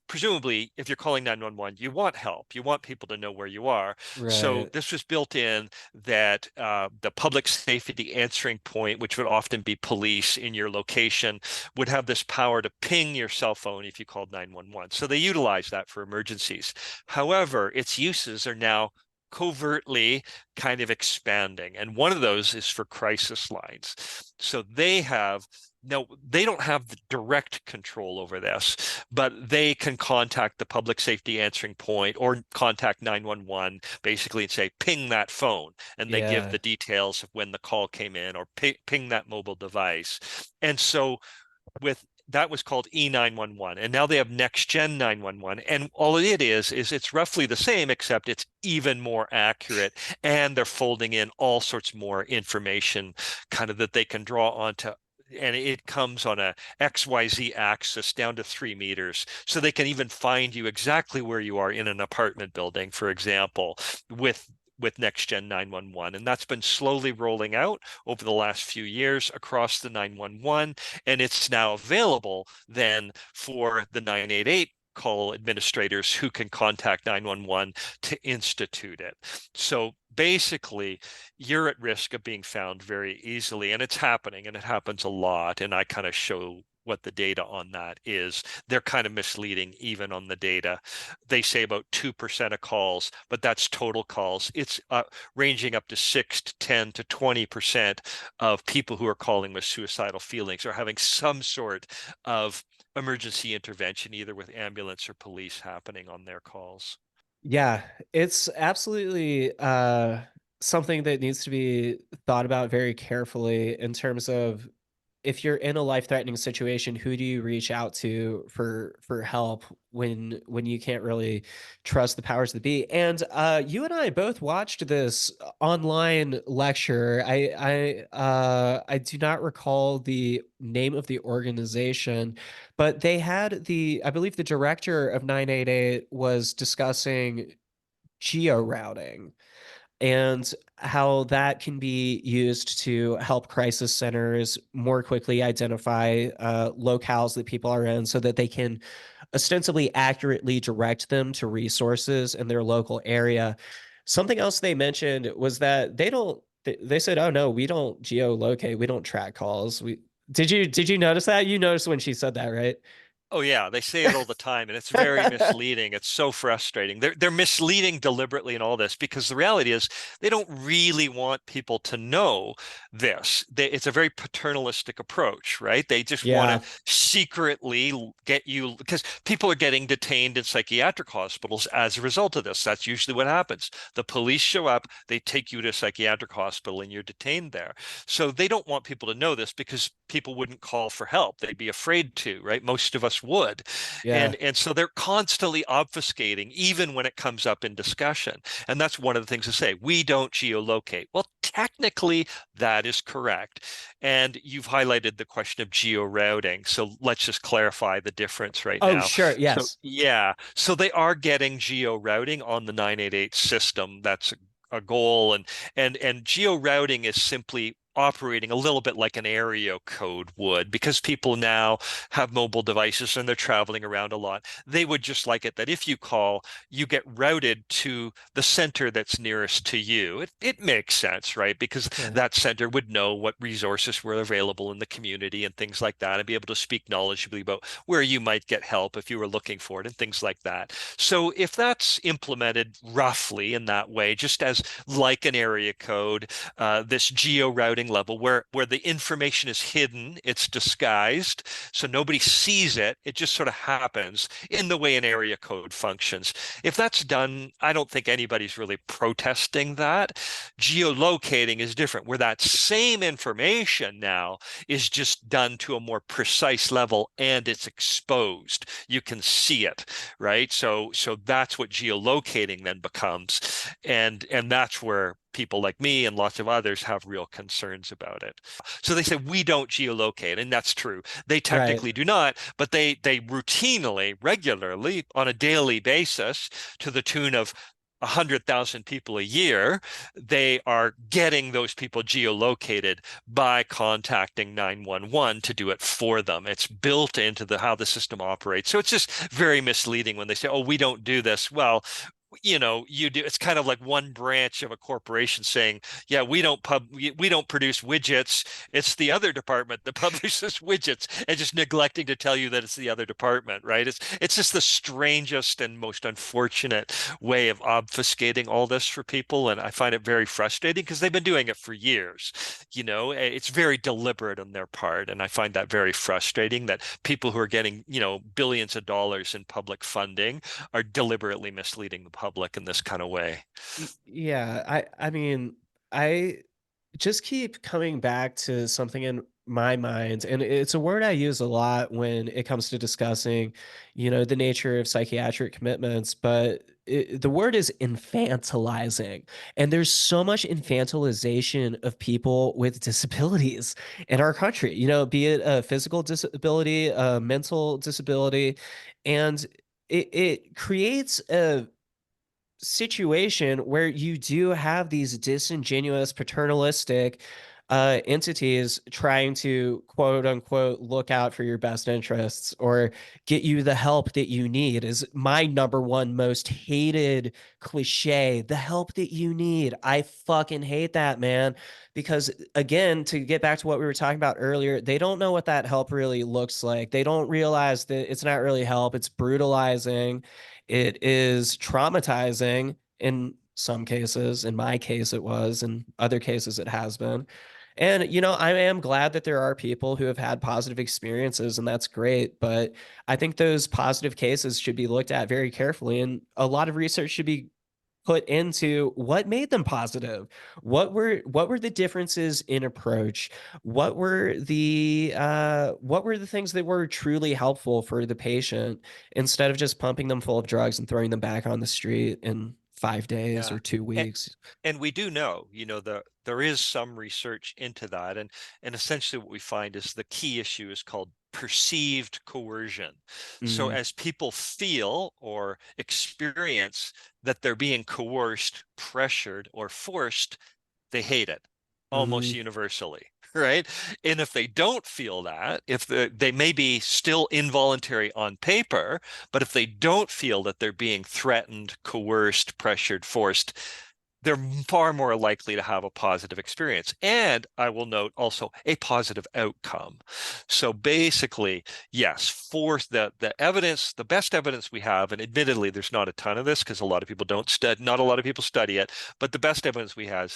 presumably, if you're calling 911, you want help. You want people to know where you are. So Right. this was built in that the public safety answering point, which would often be police in your location, would have this power to ping your cell phone if you called 911. So they utilize that for emergencies. However, its uses are now covertly kind of expanding. And one of those is for crisis lines. So they don't have the direct control over this, but they can contact the public safety answering point or contact 911 basically and say, ping that phone. And they give Yeah. the details of when the call came in or ping that mobile device. And so that was called E911, and now they have next gen 911, and all it is it's roughly the same, except it's even more accurate, and they're folding in all sorts more information kind of that they can draw onto, and it comes on a XYZ axis down to 3 meters, so they can even find you exactly where you are in an apartment building, for example, with next gen 911. And that's been slowly rolling out over the last few years across the 911. And it's now available then for the 988 call administrators who can contact 911 to institute it. So basically, you're at risk of being found very easily, and it's happening, and it happens a lot. And I kind of show what the data on that is. They're kind of misleading even on the data. They say about 2% of calls, but that's total calls. It's ranging up to 6 to 10 to 20% of people who are calling with suicidal feelings are having some sort of emergency intervention, either with ambulance or police happening on their calls. Yeah, it's absolutely something that needs to be thought about very carefully in terms of if you're in a life-threatening situation, who do you reach out to for help when you can't really trust the powers that be? And you and I both watched this online lecture. I do not recall the name of the organization, but they had I believe the director of 988 was discussing geo routing and how that can be used to help crisis centers more quickly identify locales that people are in so that they can ostensibly accurately direct them to resources in their local area. Something else they mentioned was that they said, "Oh no, we don't geolocate, we don't track calls." We did you notice that? You noticed when she said that, right? Oh yeah, they say it all the time, and it's very misleading. It's so frustrating. They're misleading deliberately in all this because the reality is they don't really want people to know this. It's a very paternalistic approach, right? They just want to Yeah, secretly get you, because people are getting detained in psychiatric hospitals as a result of this. That's usually what happens. The police show up, they take you to a psychiatric hospital, and you're detained there. So they don't want people to know this because people wouldn't call for help. They'd be afraid to, right? Most of us would. yeah, And so they're constantly obfuscating, even when it comes up in discussion. And that's one of the things to say. We don't geolocate. Well, technically, that is correct. And you've highlighted the question of geo-routing. So let's just clarify the difference right oh now. sure, So yes. yeah, so they are getting geo-routing on the 988 system. That's a goal. And geo-routing is simply operating a little bit like an area code would, because people now have mobile devices and they're traveling around a lot. They would just like it that if you call, you get routed to the center that's nearest to you. It makes sense, right? Because Yeah. that center would know what resources were available in the community and things like that, and be able to speak knowledgeably about where you might get help if you were looking for it and things like that. So if that's implemented roughly in that way, just as like an area code, this geo routing level where the information is hidden, it's disguised, so nobody sees it. It just sort of happens in the way an area code functions. If that's done, I don't think anybody's really protesting that. Geolocating is different, where that same information now is just done to a more precise level and it's exposed. You can see it, right? So that's what geolocating then becomes, and that's where people like me and lots of others have real concerns about it. So they say we don't geolocate, and that's true. They Right. technically do not, but they routinely, regularly, on a daily basis, to the tune of 100,000 people a year, they are getting those people geolocated by contacting 911 to do it for them. It's built into how the system operates. So it's just very misleading when they say, oh, we don't do this. Well, you do. It's kind of like one branch of a corporation saying, yeah, we don't produce widgets. It's the other department that publishes widgets, and just neglecting to tell you that it's the other department, right? It's just the strangest and most unfortunate way of obfuscating all this for people, and I find it very frustrating because they've been doing it for years. It's very deliberate on their part, and I find that very frustrating that people who are getting, billions of dollars in public funding are deliberately misleading the public in this kind of way. Yeah, I mean, I just keep coming back to something in my mind, and it's a word I use a lot when it comes to discussing, the nature of psychiatric commitments, but the word is infantilizing. And there's so much infantilization of people with disabilities in our country, be it a physical disability, a mental disability, and it creates a situation where you do have these disingenuous paternalistic entities trying to quote unquote look out for your best interests or get you the help that you need is my number one most hated cliche. The help that you need. I fucking hate that, man. Because again, to get back to what we were talking about earlier, they don't know what that help really looks like. They don't realize that it's not really help, it's brutalizing, it is traumatizing in some cases. In my case, it was. In other cases, it has been. And, I am glad that there are people who have had positive experiences, and that's great. But I think those positive cases should be looked at very carefully. And a lot of research should be put into what made them positive. What were the differences in approach? What were the things that were truly helpful for the patient instead of just pumping them full of drugs and throwing them back on the street in 5 days Yeah. or 2 weeks? And we do know, there is some research into that. And essentially what we find is the key issue is called perceived coercion. So Mm, as people feel or experience that they're being coerced, pressured, or forced, they hate it almost mhm. universally. Right. And if they don't feel that, if they may be still involuntary on paper, but if they don't feel that they're being threatened, coerced, pressured, forced, they're far more likely to have a positive experience. And I will note also a positive outcome. So basically, yes, for the evidence, the best evidence we have, and admittedly, there's not a ton of this because a lot of people don't study, not a lot of people study it, but the best evidence we have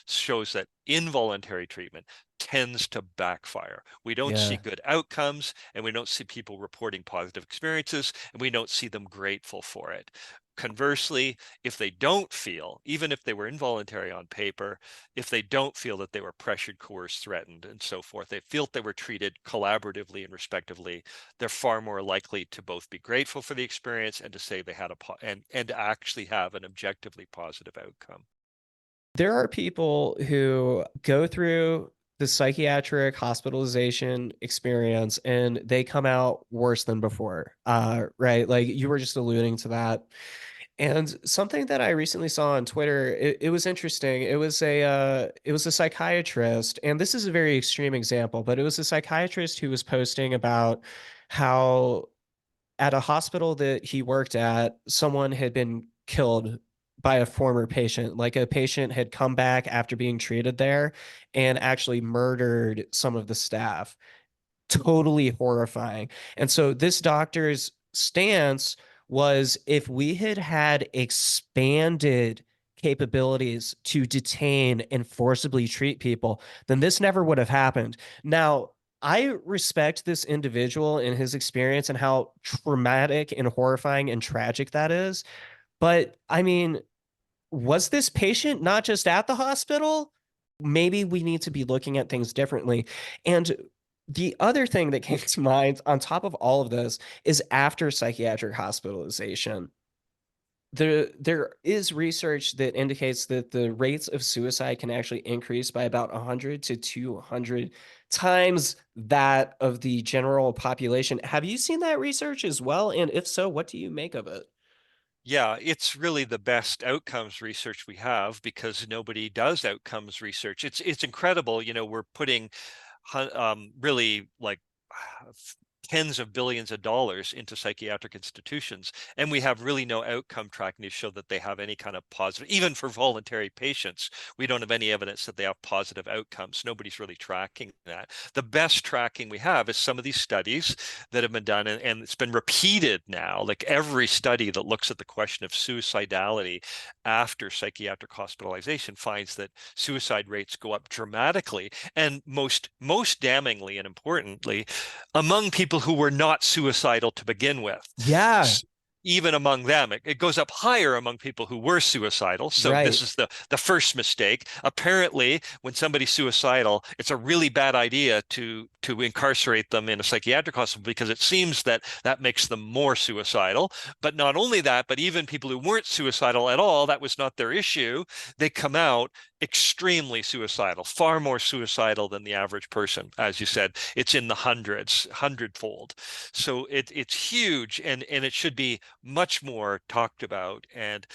shows that involuntary treatment tends to backfire. We don't see Yeah. good outcomes, and we don't see people reporting positive experiences, and we don't see them grateful for it. Conversely, if they don't feel, even if they were involuntary on paper, if they don't feel that they were pressured, coerced, threatened, and so forth, they feel they were treated collaboratively and respectively, they're far more likely to both be grateful for the experience and to say they had and to actually have an objectively positive outcome. There are people who go through the psychiatric hospitalization experience and they come out worse than before. Right. Like you were just alluding to that. And something that I recently saw on Twitter, it was interesting. It was a psychiatrist, and this is a very extreme example, but it was a psychiatrist who was posting about how at a hospital that he worked at, someone had been killed by a former patient. Like a patient had come back after being treated there and actually murdered some of the staff. Totally horrifying. And so this doctor's stance was if we had had expanded capabilities to detain and forcibly treat people, then this never would have happened. Now, I respect this individual and his experience and how traumatic and horrifying and tragic that is. But I mean, was this patient not just at the hospital? Maybe we need to be looking at things differently. And the other thing that came to mind on top of all of this is after psychiatric hospitalization. There is research that indicates that the rates of suicide can actually increase by about 100 to 200 times that of the general population. Have you seen that research as well? And if so, what do you make of it? Yeah, it's really the best outcomes research we have because nobody does outcomes research. It's incredible. We're putting really like tens of billions of dollars into psychiatric institutions, and we have really no outcome tracking to show that they have any kind of positive. Even for voluntary patients, we don't have any evidence that they have positive outcomes. Nobody's really tracking that. The best tracking we have is some of these studies that have been done, and it's been repeated now. Like every study that looks at the question of suicidality after psychiatric hospitalization finds that suicide rates go up dramatically, and most damningly and importantly, among people who were not suicidal to begin with. Yeah, Even among them, it goes up higher among people who were suicidal. So this right. is the first mistake. Apparently, when somebody's suicidal, it's a really bad idea to incarcerate them in a psychiatric hospital because it seems that that makes them more suicidal. But not only that, but even people who weren't suicidal at all, that was not their issue, they come out extremely suicidal, far more suicidal than the average person. As you said, it's in the hundreds, hundredfold. So it's huge, and it should be much more talked about, and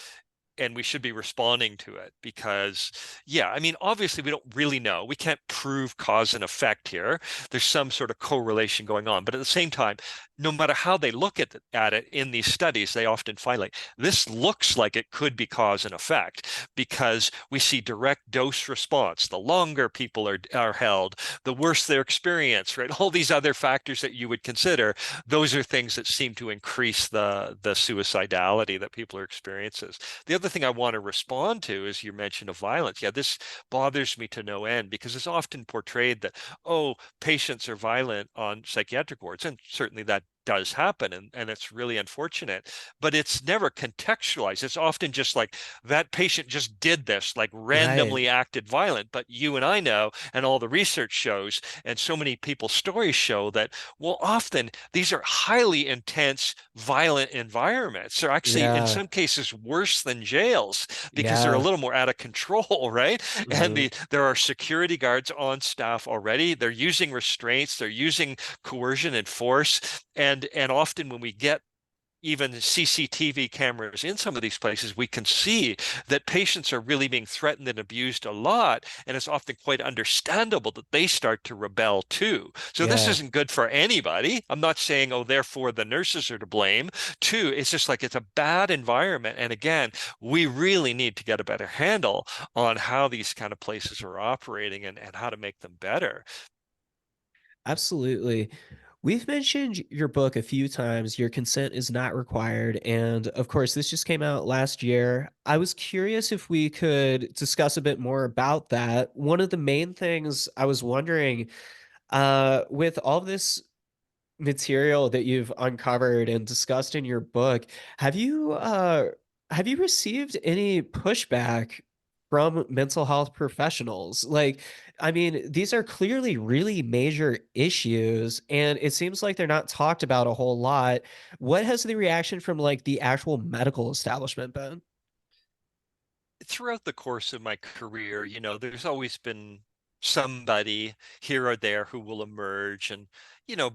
we should be responding to it because, yeah, I mean, obviously we don't really know. We can't prove cause and effect here. There's some sort of correlation going on, but at the same time, no matter how they look at it in these studies, they often find like this looks like it could be cause and effect because we see direct dose response. The longer people are held, the worse their experience, right? All these other factors that you would consider, those are things that seem to increase the suicidality that people are experiencing. The other thing I want to respond to is your mention of violence. Yeah, this bothers me to no end because it's often portrayed that, oh, patients are violent on psychiatric wards, and certainly that does happen, and it's really unfortunate, but it's never contextualized. It's often just like that patient just did this, like Right. randomly acted violent. But you and I know, and all the research shows, and so many people's stories show that, well, often these are highly intense, violent environments. They're actually, in Yeah. some cases, worse than jails because they're a Yeah. little more out of control, right? And Mhm. there are security guards on staff already. They're using restraints, they're using coercion and force, and often when we get even CCTV cameras in some of these places, we can see that patients are really being threatened and abused a lot. And it's often quite understandable that they start to rebel too. So this Yeah. isn't good for anybody. I'm not saying, oh, therefore the nurses are to blame. Too, it's just like it's a bad environment. And again, we really need to get a better handle on how these kind of places are operating, and how to make them better. Absolutely. We've mentioned your book a few times. Your consent is not required. And of course, this just came out last year. I was curious if we could discuss a bit more about that. One of the main things I was wondering, with all this material that you've uncovered and discussed in your book, have you have you received any pushback from mental health professionals? Like, I mean, these are clearly really major issues and it seems like they're not talked about a whole lot. What has the reaction from like the actual medical establishment been? Throughout the course of my career, there's always been somebody here or there who will emerge and,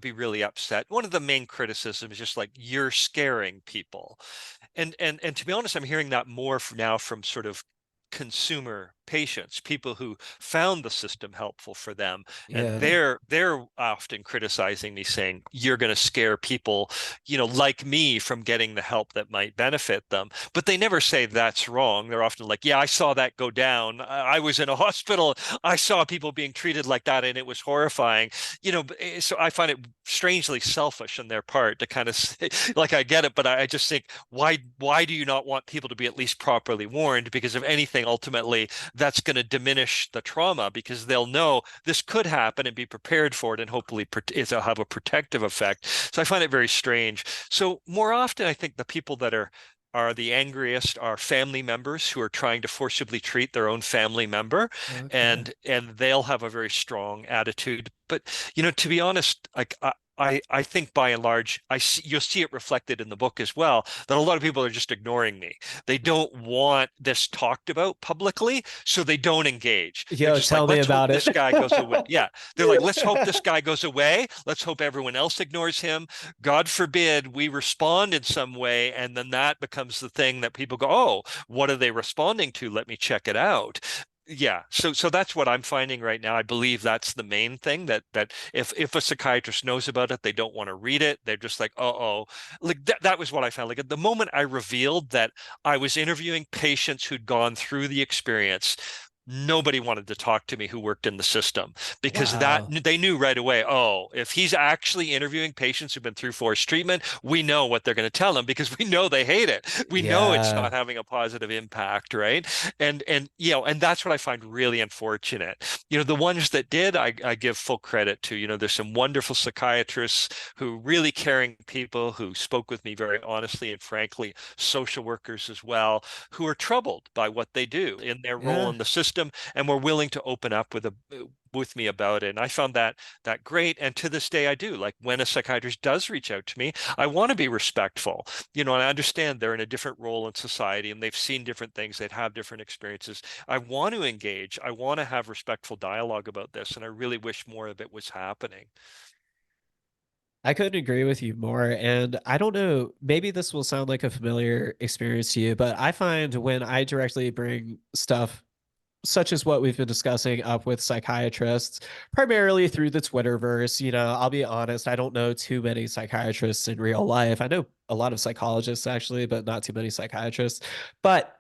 be really upset. One of the main criticisms is just like, you're scaring people. And to be honest, I'm hearing that more now from sort of consumer patients, people who found the system helpful for them, and Yeah. they're often criticizing me, saying you're going to scare people, like me, from getting the help that might benefit them. But they never say that's wrong. They're often like, yeah, I saw that go down. I was in a hospital. I saw people being treated like that, and it was horrifying. So I find it strangely selfish on their part to kind of say, like, I get it, but I just think, why do you not want people to be at least properly warned? Because if anything, ultimately, that's going to diminish the trauma, because they'll know this could happen and be prepared for it, and hopefully it'll have a protective effect. So I find it very strange. So more often, I think the people that are the angriest are family members who are trying to forcibly treat their own family member, Okay. and they'll have a very strong attitude. But to be honest, like, I think by and large, you'll see it reflected in the book as well, that a lot of people are just ignoring me. They don't want this talked about publicly, so they don't engage. They're Yo, just like, tell me let's hope about it. this guy goes away. Yeah. They're like, let's hope this guy goes away. Let's hope everyone else ignores him. God forbid we respond in some way, and then that becomes the thing that people go, oh, what are they responding to? Let me check it out. Yeah, so that's what I'm finding right now. I believe that's the main thing, that if a psychiatrist knows about it, they don't want to read it. They're just like, uh-oh. Like that was what I found. Like, at the moment I revealed that I was interviewing patients who'd gone through the experience, nobody wanted to talk to me who worked in the system, because that Wow. they knew right away, oh, if he's actually interviewing patients who've been through forced treatment, we know what they're going to tell them, because we know they hate it. We know it's Yeah. not having a positive impact, right? And that's what I find really unfortunate. The ones that did, I give full credit to. There's some wonderful psychiatrists, who really caring people, who spoke with me very honestly and frankly, social workers as well, who are troubled by what they do in their role Yeah. in the system, and were willing to open up with me about it. And I found that great. And to this day, I do. Like, when a psychiatrist does reach out to me, I want to be respectful. And I understand they're in a different role in society, and they've seen different things, they'd have different experiences. I want to engage. I want to have respectful dialogue about this, and I really wish more of it was happening. I couldn't agree with you more. And I don't know, maybe this will sound like a familiar experience to you, but I find when I directly bring stuff such as what we've been discussing up with psychiatrists, primarily through the Twitterverse. I'll be honest, I don't know too many psychiatrists in real life. I know a lot of psychologists actually, but not too many psychiatrists. But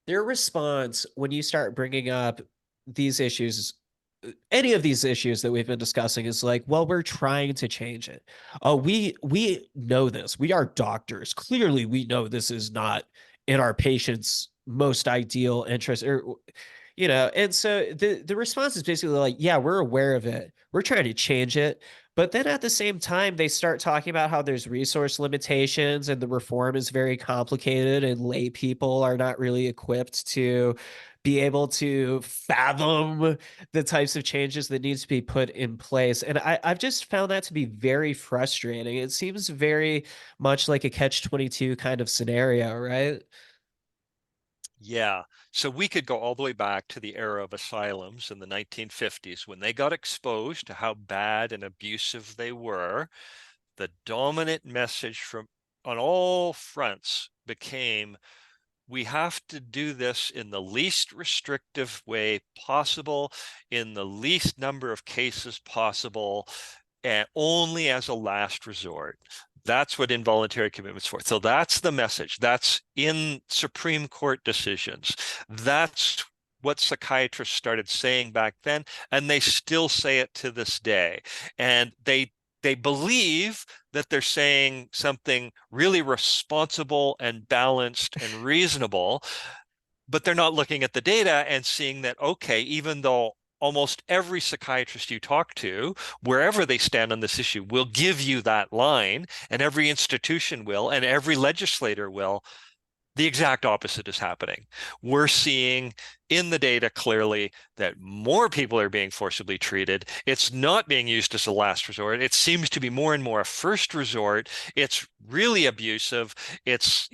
their response when you start bringing up these issues, any of these issues that we've been discussing, is like, well, we're trying to change it. Oh, we know this. We are doctors. Clearly, we know this is not in our patients' most ideal interest, or and so the response is basically like, yeah, we're aware of it. We're trying to change it. But then at the same time, they start talking about how there's resource limitations and the reform is very complicated and lay people are not really equipped to be able to fathom the types of changes that needs to be put in place. And I've just found that to be very frustrating. It seems very much like a catch-22 kind of scenario, right? Yeah. So we could go all the way back to the era of asylums in the 1950s, when they got exposed to how bad and abusive they were. The dominant message from on all fronts became, we have to do this in the least restrictive way possible, in the least number of cases possible, and only as a last resort. That's what involuntary commitment's for. So that's the message. That's in Supreme Court decisions. That's what psychiatrists started saying back then, and they still say it to this day. And they believe that they're saying something really responsible and balanced and reasonable, but they're not looking at the data and seeing that, okay, even though almost every psychiatrist you talk to, wherever they stand on this issue, will give you that line, and every institution will, and every legislator will, The exact opposite is happening. We're seeing in the data clearly that more people are being forcibly treated. It's not being used as a last resort. It seems to be more and more a first resort. It's really abusive. It's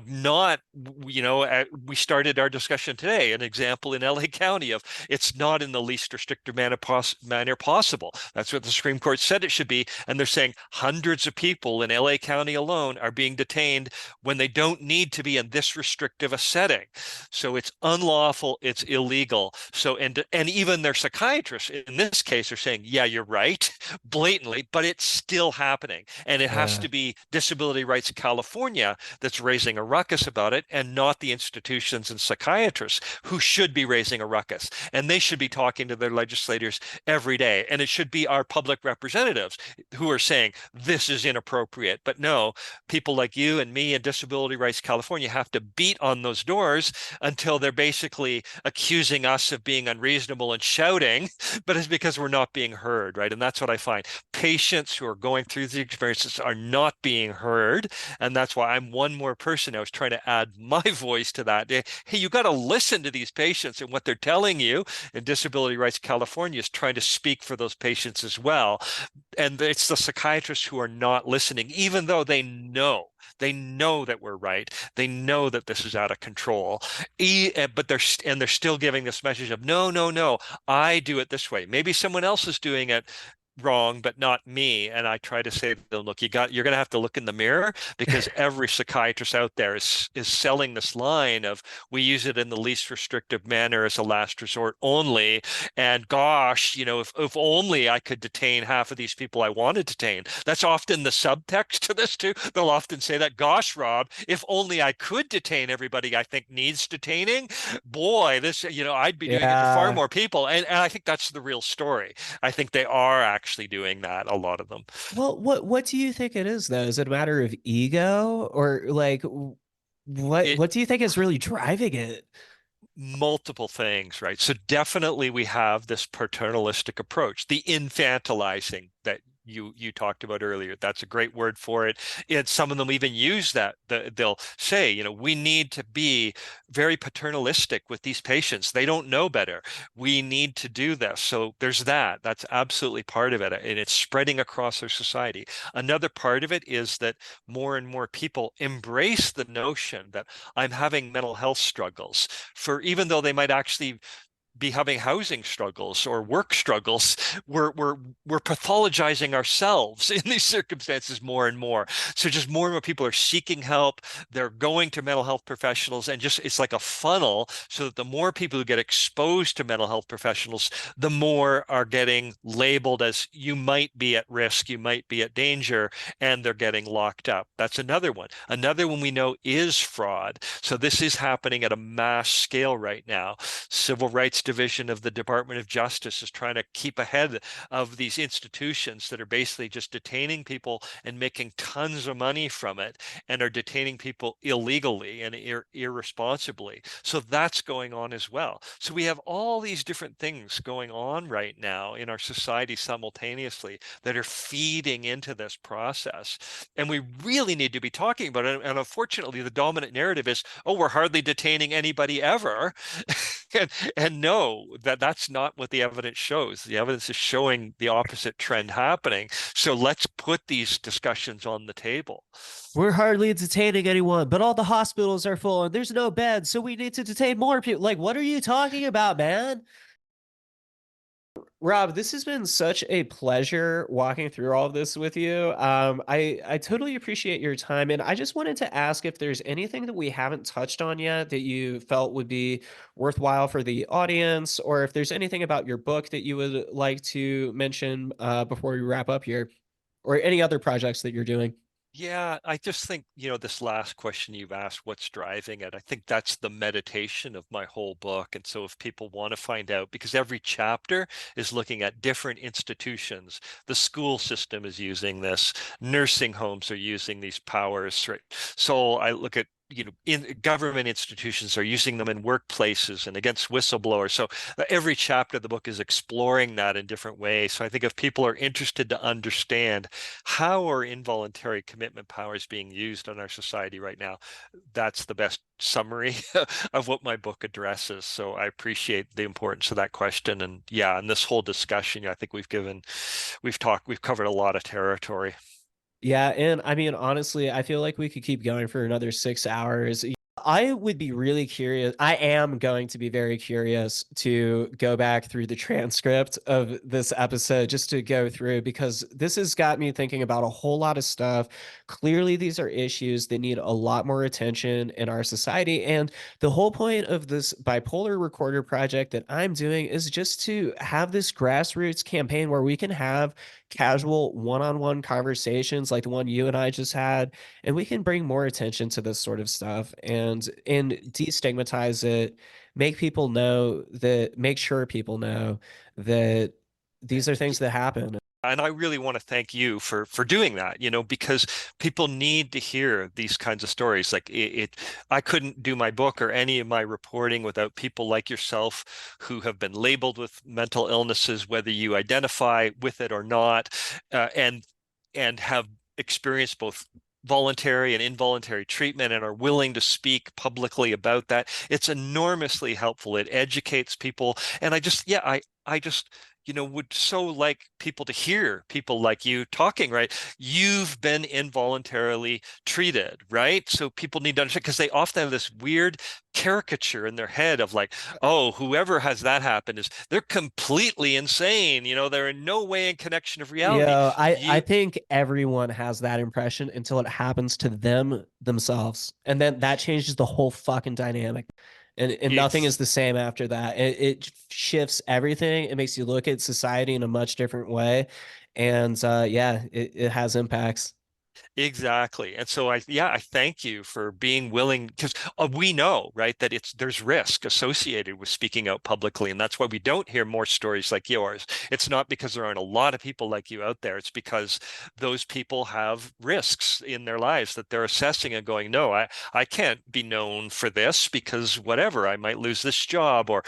not, we started our discussion today, an example in LA County of it's not in the least restrictive manner possible. That's what the Supreme Court said it should be. And they're saying hundreds of people in LA County alone are being detained when they don't need to be in this restrictive a setting. So it's unlawful, it's illegal. So and even their psychiatrists in this case are saying, yeah, you're right, blatantly, but it's still happening. And it has Yeah. to be Disability Rights California that's raising a ruckus about it, and not the institutions and psychiatrists who should be raising a ruckus. And they should be talking to their legislators every day. And it should be our public representatives who are saying this is inappropriate. But no, people like you and me and Disability Rights California have to beat on those doors until they're basically accusing us of being unreasonable and shouting, but it's because we're not being heard, right? And that's what I find. Patients who are going through the experiences are not being heard. And that's why I'm one more person. I was trying to add my voice to that. Hey, you got to listen to these patients and what they're telling you. And Disability Rights California is trying to speak for those patients as well. And it's the psychiatrists who are not listening, even though they know that we're right. They know that this is out of control. But they're still giving this message of no, no, no. I do it this way. Maybe someone else is doing it wrong, but not me. And I try to say to them, look, you're going to have to look in the mirror, because every psychiatrist out there is selling this line of we use it in the least restrictive manner as a last resort only. And gosh, if only I could detain half of these people I want to detain. That's often the subtext to this too. They'll often say that, gosh, Rob, if only I could detain everybody I think needs detaining, boy, I'd be doing it to far Yeah. more people. And I think that's the real story. I think they are actually doing that, a lot of them. Well, what do you think it is though? Is it a matter of ego or like It what do you think is really driving it? multiple things, right? So definitely we have this paternalistic approach, the infantilizing that you talked about earlier. That's a great word for it. And some of them even use that. They'll say, we need to be very paternalistic with these patients. They don't know better. We need to do this. So there's that. That's absolutely part of it. And it's spreading across our society. Another part of it is that more and more people embrace the notion that I'm having mental health struggles, for even though they might actually be having housing struggles or work struggles, we're pathologizing ourselves in these circumstances more and more. So just more and more people are seeking help. They're going to mental health professionals, and just it's like a funnel, so that the more people who get exposed to mental health professionals, the more are getting labeled as you might be at risk, you might be at danger, and they're getting locked up. That's another one. Another one we know is fraud. So this is happening at a mass scale right now. Civil Rights Division of the Department of Justice is trying to keep ahead of these institutions that are basically just detaining people and making tons of money from it, and are detaining people illegally and irresponsibly. So that's going on as well. So we have all these different things going on right now in our society simultaneously that are feeding into this process. And we really need to be talking about it. And unfortunately, the dominant narrative is, oh, we're hardly detaining anybody ever. and no, that's not what the evidence shows. The evidence is showing the opposite trend happening. So let's put these discussions on the table. We're hardly detaining anyone, but all the hospitals are full and there's no beds, so we need to detain more people. Like, what are you talking about, man? Rob, this has been such a pleasure walking through all of this with you. I totally appreciate your time, and I just wanted to ask if there's anything that we haven't touched on yet that you felt would be worthwhile for the audience, or if there's anything about your book that you would like to mention before we wrap up here, or any other projects that you're doing. Yeah, I just think, this last question you've asked, what's driving it? I think that's the meditation of my whole book. And so if people want to find out, because every chapter is looking at different institutions, the school system is using this, nursing homes are using these powers, right? So I look at in government institutions are using them in workplaces and against whistleblowers. So every chapter of the book is exploring that in different ways. So I think if people are interested to understand how are involuntary commitment powers being used in our society right now, that's the best summary of what my book addresses. So I appreciate the importance of that question. And yeah, in this whole discussion, I think we've covered a lot of territory. Yeah, and I mean, honestly, I feel like we could keep going for another 6 hours. I would be really curious. I am going to be very curious to go back through the transcript of this episode just to go through, because this has got me thinking about a whole lot of stuff. Clearly, these are issues that need a lot more attention in our society. And the whole point of this bipolar recorder project that I'm doing is just to have this grassroots campaign where we can have casual one-on-one conversations like the one you and I just had, and we can bring more attention to this sort of stuff and destigmatize it, make sure people know that these are things that happen. And I really want to thank you for doing that, because people need to hear these kinds of stories. Like I couldn't do my book or any of my reporting without people like yourself who have been labeled with mental illnesses, whether you identify with it or not, and have experienced both voluntary and involuntary treatment and are willing to speak publicly about that. It's enormously helpful. It educates people. And I just would so like people to hear people like you talking, right? You've been involuntarily treated, right? So people need to understand, because they often have this weird caricature in their head of like, oh, whoever has that happen they're completely insane. They're in no way in connection of reality. Yeah, I think everyone has that impression until it happens to them themselves. And then that changes the whole fucking dynamic. And nothing is the same after that. It shifts everything. It makes you look at society in a much different way. And yeah, it has impacts. Exactly. And so I thank you for being willing, because we know, right, that there's risk associated with speaking out publicly. And that's why we don't hear more stories like yours. It's not because there aren't a lot of people like you out there. It's because those people have risks in their lives that they're assessing and going, no, I can't be known for this because whatever, I might lose this job, or,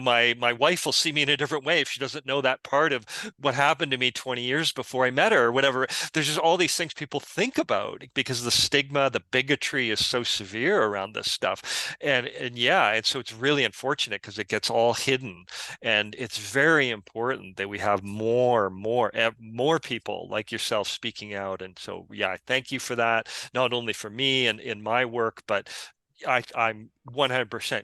my wife will see me in a different way if she doesn't know that part of what happened to me 20 years before I met her, or whatever. There's just all these things people think about because the stigma, the bigotry is so severe around this stuff. And so it's really unfortunate because it gets all hidden. And it's very important that we have more people like yourself speaking out. And so, yeah, thank you for that, not only for me and in my work, but I'm 100%.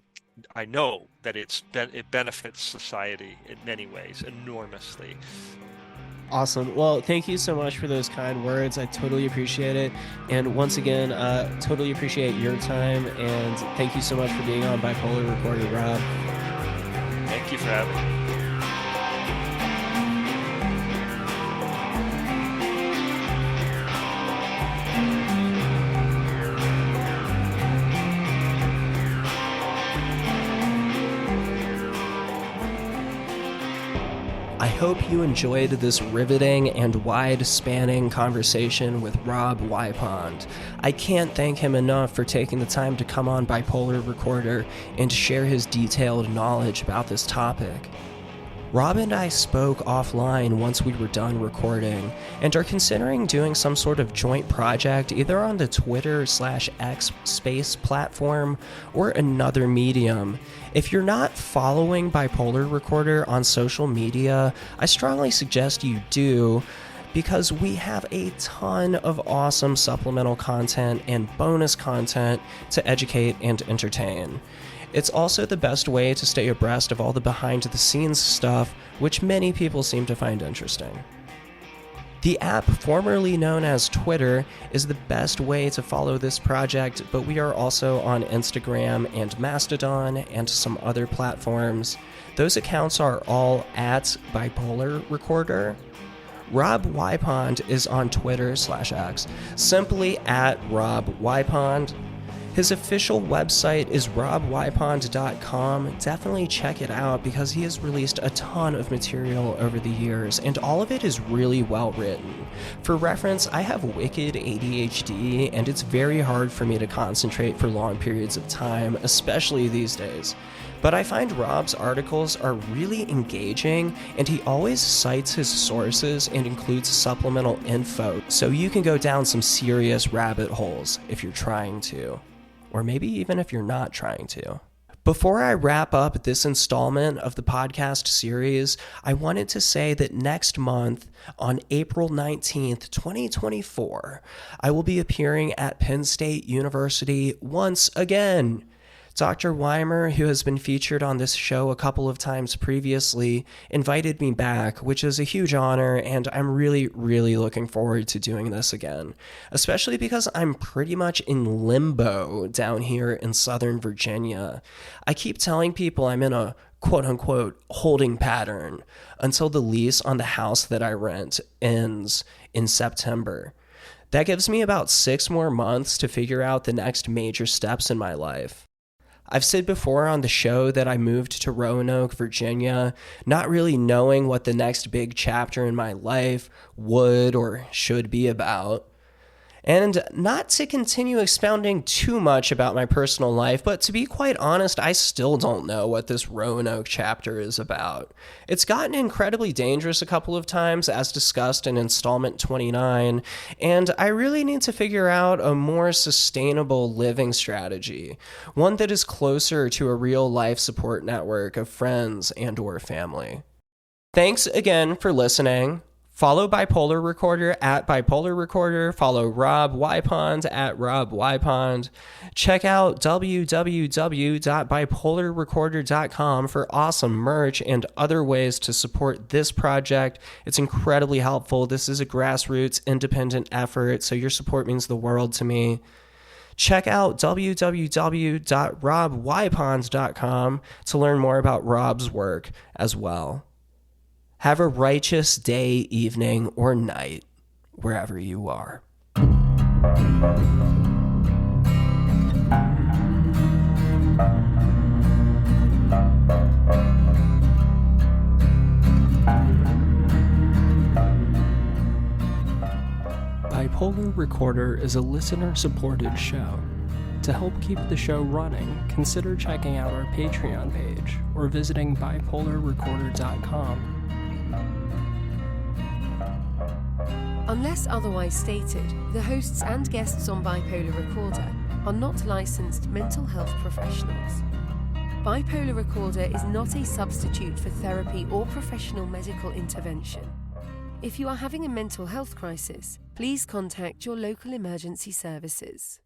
I know that it benefits society in many ways enormously. Awesome. Well, thank you so much for those kind words. I totally appreciate it. And once again, totally appreciate your time. And thank you so much for being on Bipolar Recorder, Rob. Thank you for having me. I hope you enjoyed this riveting and wide-spanning conversation with Rob Wipond. I can't thank him enough for taking the time to come on Bipolar Recorder and share his detailed knowledge about this topic. Rob and I spoke offline once we were done recording and are considering doing some sort of joint project either on the Twitter/X space platform or another medium. If you're not following Bipolar Recorder on social media, I strongly suggest you do, because we have a ton of awesome supplemental content and bonus content to educate and entertain. It's also the best way to stay abreast of all the behind-the-scenes stuff, which many people seem to find interesting. The app, formerly known as Twitter, is the best way to follow this project, but we are also on Instagram and Mastodon and some other platforms. Those accounts are all at Bipolar Recorder. Rob Wipond is on Twitter/X, simply at Rob Wipond. His official website is robwipond.com. Definitely check it out because he has released a ton of material over the years, and all of it is really well written. For reference, I have wicked ADHD, and it's very hard for me to concentrate for long periods of time, especially these days. But I find Rob's articles are really engaging, and he always cites his sources and includes supplemental info, so you can go down some serious rabbit holes if you're trying to, or maybe even if you're not trying to. Before I wrap up this installment of the podcast series, I wanted to say that next month, on April 19th, 2024, I will be appearing at Penn State University once again. Dr. Weimer, who has been featured on this show a couple of times previously, invited me back, which is a huge honor, and I'm really, really looking forward to doing this again, especially because I'm pretty much in limbo down here in Southern Virginia. I keep telling people I'm in a quote-unquote holding pattern until the lease on the house that I rent ends in September. That gives me about 6 more months to figure out the next major steps in my life. I've said before on the show that I moved to Roanoke, Virginia, not really knowing what the next big chapter in my life would or should be about. And not to continue expounding too much about my personal life, but to be quite honest, I still don't know what this Roanoke chapter is about. It's gotten incredibly dangerous a couple of times, as discussed in installment 29, and I really need to figure out a more sustainable living strategy, one that is closer to a real life support network of friends and or family. Thanks again for listening. Follow Bipolar Recorder at Bipolar Recorder. Follow Rob Wipond at Rob Wipond. Check out www.bipolarrecorder.com for awesome merch and other ways to support this project. It's incredibly helpful. This is a grassroots, independent effort, so your support means the world to me. Check out www.robwipond.com to learn more about Rob's work as well. Have a righteous day, evening, or night, wherever you are. Bipolar Recorder is a listener-supported show. To help keep the show running, consider checking out our Patreon page or visiting bipolarrecorder.com. Unless otherwise stated, the hosts and guests on Bipolar Recorder are not licensed mental health professionals. Bipolar Recorder is not a substitute for therapy or professional medical intervention. If you are having a mental health crisis, please contact your local emergency services.